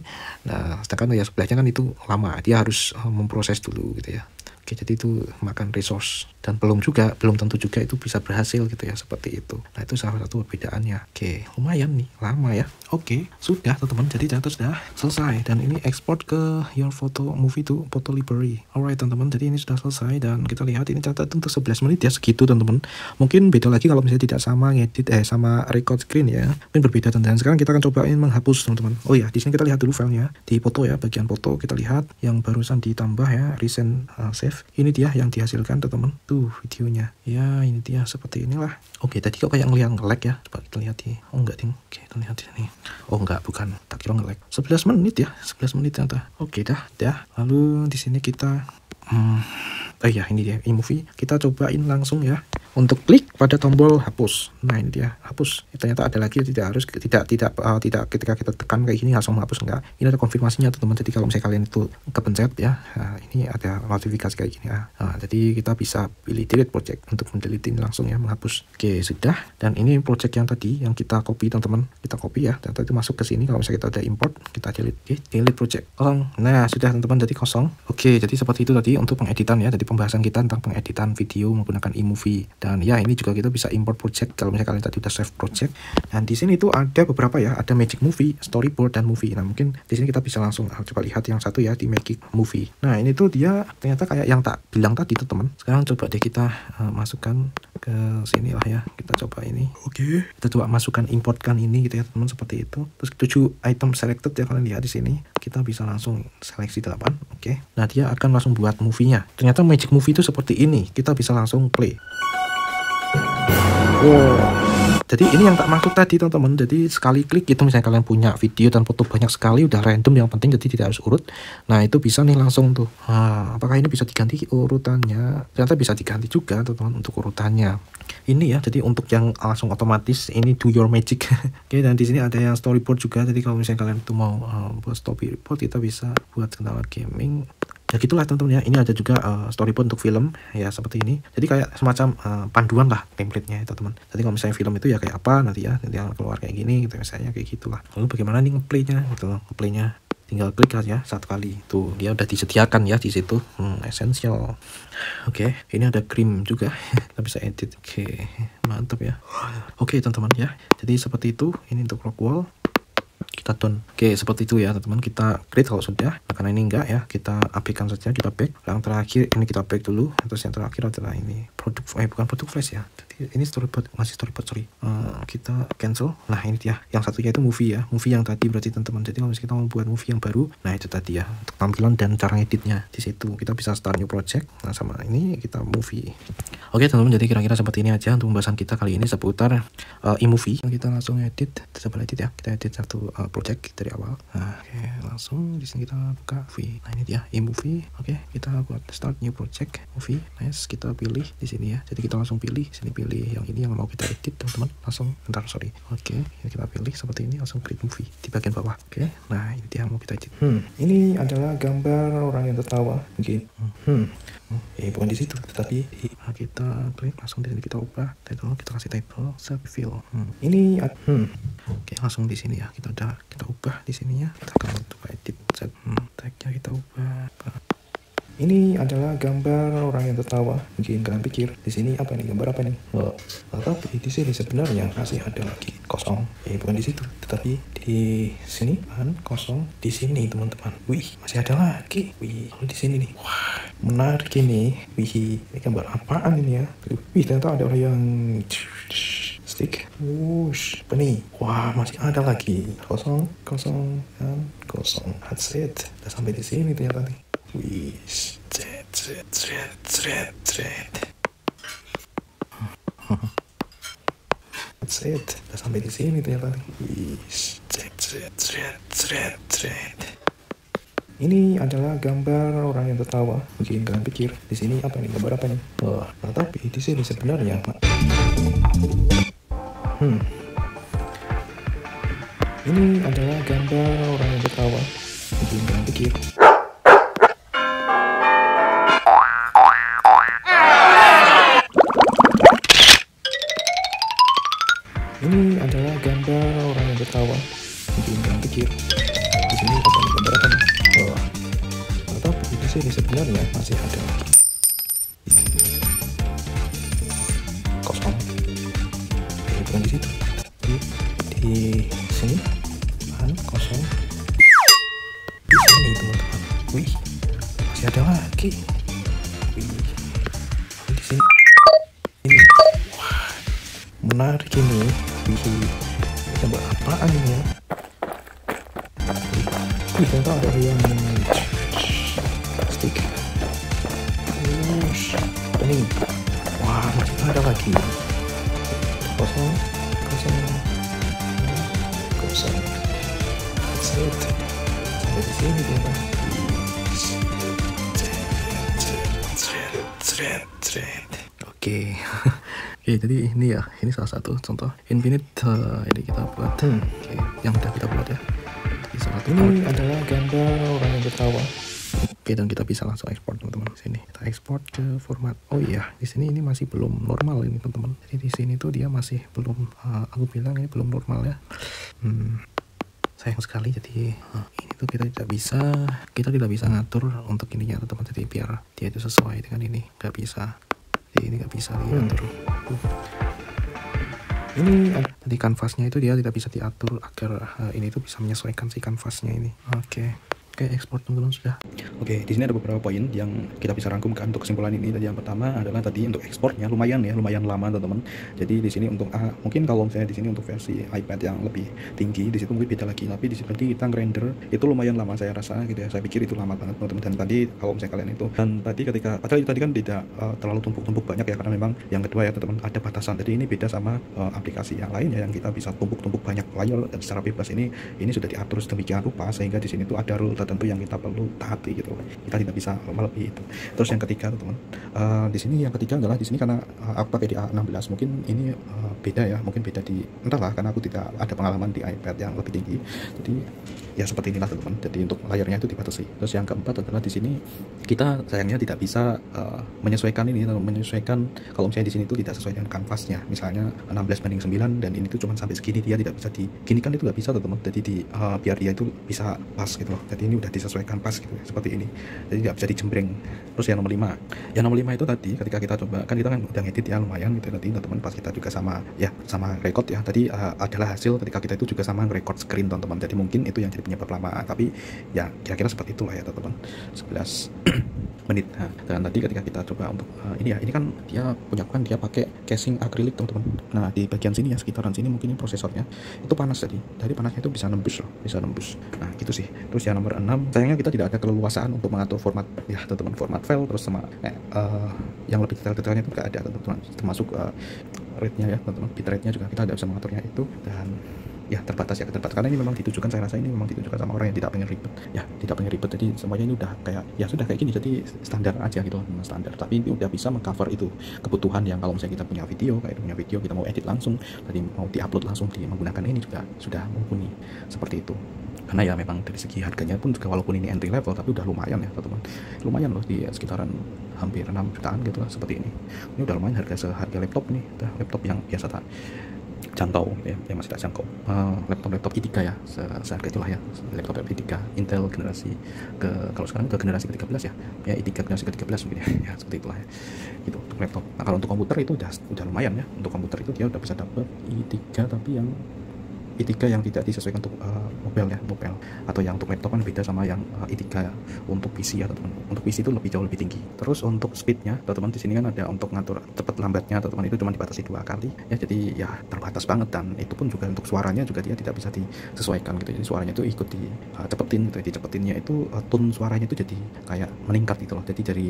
Nah, sedangkan ya sebelahnya kan itu lama, dia harus memproses dulu gitu ya. Oke, jadi itu makan resource, dan belum tentu juga itu bisa berhasil gitu ya, seperti itu. Nah, itu salah satu perbedaannya. Oke, lumayan nih lama ya. Oke, sudah teman-teman, jadi ternyata sudah selesai, dan ini export ke your photo movie to photo library. Alright teman-teman, jadi ini sudah selesai, dan kita lihat ini ternyata untuk 11 menit ya, segitu teman-teman. Mungkin beda lagi kalau misalnya tidak sama ngedit sama record screen ya, mungkin berbeda. Dan sekarang kita akan cobain menghapus, teman-teman. Oh ya, di sini kita lihat dulu filenya di foto ya, bagian foto kita lihat yang barusan ditambah ya, recent save. Ini dia yang dihasilkan, teman-teman. Tuh videonya ya, ini dia seperti inilah. Oke, tadi kok kayak ngeliat nge-lag ya, coba kita lihat ya. Oh enggak ding, oke kita lihat di sini. Oh enggak, bukan, tak kira nge-lag. 11 menit ya, 11 menit ternyata. Oke dah. Lalu di sini kita ya ini dia iMovie, kita cobain langsung ya untuk klik pada tombol hapus. Nah, ini dia hapus. Ternyata ada lagi, tidak ketika kita tekan kayak gini langsung menghapus, enggak. Ini ada konfirmasinya teman-teman. Jadi kalau misalnya kalian itu kepencet ya, ini ada notifikasi kayak gini ya. Nah, jadi kita bisa pilih delete project untuk mendelete ini langsung ya, menghapus. Oke, sudah. Dan ini project yang tadi yang kita copy, teman-teman. Kita copy ya, dan itu masuk ke sini. Kalau misalnya kita ada import, kita delete. Oke, delete project kosong. Nah, sudah teman-teman, jadi kosong. Oke, jadi seperti itu tadi untuk pengeditan ya. Jadi pembahasan kita tentang pengeditan video menggunakan iMovie. Dan ya ini juga kita bisa import project kalau misalnya kalian tadi udah save project. Dan di sini tuh ada beberapa ya, ada Magic Movie, Storyboard dan Movie. Nah mungkin di sini kita bisa langsung coba lihat yang satu ya di Magic Movie. Nah ini tuh dia ternyata kayak yang tak bilang tadi tuh teman. Sekarang coba deh kita masukkan ke sini lah ya, kita coba ini. Oke, kita coba masukkan, importkan ini gitu ya teman, seperti itu. Terus 7 item selected ya, kalian lihat di sini. Kita bisa langsung seleksi 8. Oke. Nah dia akan langsung buat movie-nya. Ternyata Magic Movie itu seperti ini. Kita bisa langsung play. Wow. Jadi ini yang tak maksud tadi teman-teman. Jadi sekali klik gitu, misalnya kalian punya video dan foto banyak sekali, udah random yang penting, jadi tidak harus urut. Nah itu bisa nih langsung tuh. Apakah ini bisa diganti urutannya? Ternyata bisa diganti juga teman-teman untuk urutannya. Ini ya, jadi untuk yang langsung otomatis ini do your magic. Oke, dan di sini ada yang storyboard juga. Jadi kalau misalnya kalian tuh mau buat storyboard, kita bisa buat kendala gaming. Ya gitulah teman-teman ya. Ini ada juga storyboard untuk film ya, seperti ini. Jadi kayak semacam panduan lah template-nya teman-teman. Jadi kalau misalnya film itu ya kayak apa nanti ya, nanti yang keluar kayak gini gitu misalnya, kayak gitulah. Lalu bagaimana nih nge-play-nya gitu loh. Nge-play-nya tinggal klik aja satu kali. Tuh dia udah disediakan ya di situ. Essential. Oke, ini ada cream juga. Kita bisa edit. Oke, mantap ya. Oke teman-teman ya. Jadi seperti itu. Ini untuk rock wall. Kita done. Oke, seperti itu ya teman-teman. Kita create kalau sudah. Nah, karena ini enggak ya, kita abaikan saja, kita back. Yang terakhir ini kita back dulu. Terus yang terakhir adalah ini produk, bukan produk flash ya. Jadi ini storyboard, masih storyboard, sorry. Kita cancel. Nah ini dia. Yang satunya itu movie ya. Movie yang tadi berarti teman-teman. Jadi kalau kita mau buat movie yang baru, nah itu tadi ya. Untuk tampilan dan cara ngeditnya di situ. Kita bisa start new project. Nah sama ini kita movie. Oke teman-teman, jadi kira-kira seperti ini aja untuk pembahasan kita kali ini seputar iMovie. Kita langsung edit. Coba edit ya. Kita edit satu project dari awal. Nah, oke, langsung di sini kita buka movie. Nah ini dia iMovie. Oke, kita buat start new project movie. Nice, kita pilih di sini ya. Jadi kita langsung pilih sini, pilih yang ini yang mau kita edit teman-teman. Langsung bentar, sorry. Oke, kita pilih seperti ini, langsung create movie di bagian bawah. Oke, nah ini dia yang mau kita edit. Ini adalah gambar orang yang tertawa mungkin. Bukan di situ, tetapi kita klik langsung di sini, kita ubah title, kita kasih title self-fill. Ini oke, langsung di sini ya. Kita ubah di sininya. Kita akan coba edit set tagnya, kita ubah. Ini adalah gambar orang yang tertawa. Mungkin kalian pikir di sini apa nih, gambar apa nih? Tapi di sini sebenarnya masih ada lagi kosong. Bukan di situ, tetapi di sini kan kosong. Di sini teman-teman. Wih, masih ada lagi. Wih, lalu di sini nih. Wah, menarik ini. Wih, ini gambar apaan ini ya? Wih, ternyata ada orang yang stick. Wush, apa nih? Wah, masih ada lagi. Kosong, dan kosong. That's it. Udah sampai di sini ternyata nih. Wih, thread. That's it. Udah sampai di sini ternyata nih. Wih, thread. Ini adalah gambar orang yang tertawa. Mungkin kalian pikir di sini apa nih, gambar apa nih? Nah tapi di sini sebenarnya ini adalah gambar orang yang tertawa. Mungkin kalian pikir ini adalah gambar orang yang tertawa. Mungkin kalian pikir di sini apa nih, gambar apa nih? Tapi di sini sebenarnya masih ada lagi kosong. Bukan di situ, di sini kan kosong. Di sini teman-teman. Wih, masih ada lagi. Wih, di sini. Ini, wah, menarik ini. Wih, gambar apaan ini ya? Wih, ternyata ada yang stick. Ini, wah, masih ada lagi. Kosong. Set. Sampai di sini teman. Thread. Oke. Oke, jadi ini ya, ini salah satu contoh infinite. Ini kita buat. Oke, yang udah kita buat ya. Ini adalah gambar orang yang tertawa. Oke, dan kita bisa langsung ekspor teman-teman. Sini kita ekspor ke format. Oh iya, di sini ini masih belum normal ini teman-teman. Jadi di sini tuh dia masih belum. Aku bilang ini belum normal ya. sayang sekali. Jadi ini tuh kita tidak bisa ngatur untuk ininya teman-teman. Jadi biar dia itu sesuai dengan ini, nggak bisa. Jadi ini nggak bisa diatur. Ini di kanvasnya itu dia tidak bisa diatur agar ini tuh bisa menyesuaikan si kanvasnya ini. Oke, ekspor teman-teman sudah. Oke, di sini ada beberapa poin yang kita bisa rangkumkan untuk kesimpulan ini. Tadi yang pertama adalah tadi untuk ekspornya lumayan lama teman-teman. Jadi di sini untuk mungkin kalau misalnya di sini untuk versi iPad yang lebih tinggi, di situ mungkin beda lagi. Tapi di sini kita ngerender itu lumayan lama saya rasa gitu ya. Saya pikir itu lama banget teman-teman. Dan tadi kalau misalnya kalian itu padahal tadi kan tidak terlalu tumpuk-tumpuk banyak ya, karena memang yang kedua ya teman-teman ada batasan. Jadi ini beda sama aplikasi yang lain ya, yang kita bisa tumpuk-tumpuk banyak file dan secara bebas. Ini sudah diatur sedemikian rupa sehingga di sini tuh ada rule tentu yang kita perlu taati gitu. Kita tidak bisa melebihi itu. Terus yang ketiga teman-teman, di sini yang ketiga adalah di sini karena aku pakai di A16, mungkin ini beda ya, mungkin beda di entahlah, karena aku tidak ada pengalaman di iPad yang lebih tinggi. Jadi ya seperti inilah teman-teman. Jadi untuk layarnya itu dibatasi. Terus yang keempat adalah di sini kita sayangnya tidak bisa menyesuaikan kalau misalnya di sini itu tidak sesuai dengan kanvasnya. Misalnya 16:9 dan ini tuh cuma sampai segini, dia tidak bisa diginikan, itu nggak bisa teman-teman. Jadi biar dia itu bisa pas gitu loh. Jadi ini udah disesuaikan pas gitu seperti ini. Jadi nggak bisa dijembreng. Terus yang nomor 5 itu tadi ketika kita coba, kan kita kan udah ngedit ya lumayan gitu tadi teman-teman, pas kita juga sama record ya tadi adalah hasil ketika kita itu juga sama record screen teman-teman. Jadi mungkin itu yang jadi penyebab lama, tapi ya kira-kira seperti itulah ya teman-teman. 11 menit. Dan tadi ketika kita coba untuk ini kan dia pakai casing akrilik teman-teman. Nah di bagian sini ya, sekitaran sini mungkin ini prosesornya itu panas, jadi dari panasnya itu bisa nembus. Nah gitu sih. Terus yang nomor 6, sayangnya kita tidak ada keleluasaan untuk mengatur format ya teman-teman, format file terus sama yang lebih detailnya itu nggak ada teman-teman, termasuk rate-nya ya teman-teman, bitrate-nya juga kita tidak bisa mengaturnya itu. Dan ya terbatas karena ini memang ditujukan, saya rasa ini memang ditujukan sama orang yang tidak pengen ribet. Jadi semuanya ini udah kayak ya sudah kayak gini, jadi standar aja gitu, standar. Tapi ini udah bisa mengcover itu kebutuhan yang kalau misalnya kita punya video kita mau edit langsung, tadi mau diupload langsung menggunakan ini juga sudah mumpuni seperti itu. Karena ya memang dari segi harganya pun juga walaupun ini entry level tapi udah lumayan ya teman-teman, lumayan loh, di sekitaran hampir 6 jutaan gitu lah seperti ini. Ini udah lumayan seharga laptop nih, laptop yang biasa tak jangkau ya, yang masih tak jangkau. Laptop i3 ya, seharga itulah ya, laptop i3 Intel generasi kalau sekarang udah generasi ke-13 ya i3 generasi ke-13 mungkin ya seperti itulah ya gitu untuk laptop. Nah kalau untuk komputer itu udah lumayan ya, untuk komputer itu dia udah bisa dapat i3 tapi yang i3 yang tidak disesuaikan untuk mobile atau yang untuk laptop kan beda sama yang i3 untuk PC ya teman-teman. Untuk PC itu jauh lebih tinggi. Terus untuk speednya teman-teman, di sini kan ada untuk ngatur cepat lambatnya teman-teman, itu cuma dibatasi 2 kali ya, jadi ya terbatas banget. Dan itu pun juga untuk suaranya juga dia tidak bisa disesuaikan gitu, jadi suaranya itu ikut dicepetin gitu. Dicepetinnya itu tone suaranya itu jadi kayak meningkat gitu loh, jadi dari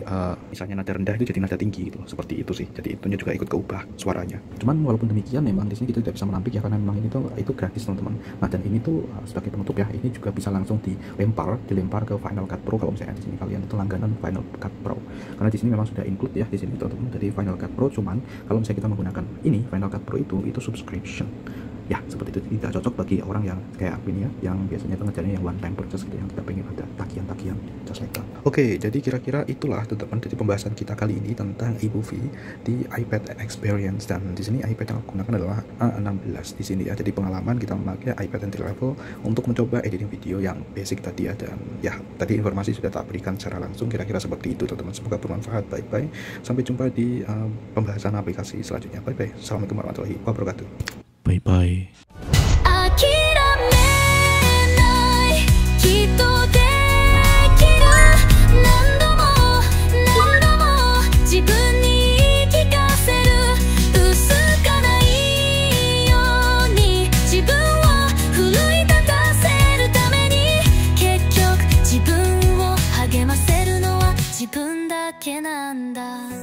misalnya nada rendah itu jadi nada tinggi gitu, seperti itu sih. Jadi itunya juga ikut keubah suaranya. Cuman walaupun demikian memang di sini kita tidak bisa menampik ya, karena memang ini tuh itu gratis teman-teman. Nah dan ini tuh sebagai penutup ya, ini juga bisa langsung dilempar ke Final Cut Pro kalau misalnya di sini kalian itu langganan Final Cut Pro, karena di sini memang sudah include ya di sini teman-teman. Jadi Final Cut Pro, cuman kalau misalnya kita menggunakan ini Final Cut Pro itu subscription ya, seperti itu. Tidak cocok bagi orang yang kayak aku ini ya, yang biasanya itu ngejarnya yang one time purchase gitu, yang tidak pengen ada tagihan just like that. Oke, jadi kira-kira itulah teman-teman jadi pembahasan kita kali ini tentang iMovie di iPad Experience. Dan di sini iPad yang aku gunakan adalah A16 di sini ya. Jadi pengalaman kita memakai iPad entry level untuk mencoba editing video yang basic tadi ya. Dan ya tadi informasi sudah tak berikan secara langsung, kira-kira seperti itu teman-teman. Semoga bermanfaat. Bye-bye. Sampai jumpa di pembahasan aplikasi selanjutnya. Bye-bye. Assalamualaikum warahmatullahi wabarakatuh. Bye-bye. 諦めないきっとできる何度も自分に言い聞かせる薄かないように自分を奮い立たせるために結局自分を励ませるのは自分だけなんだ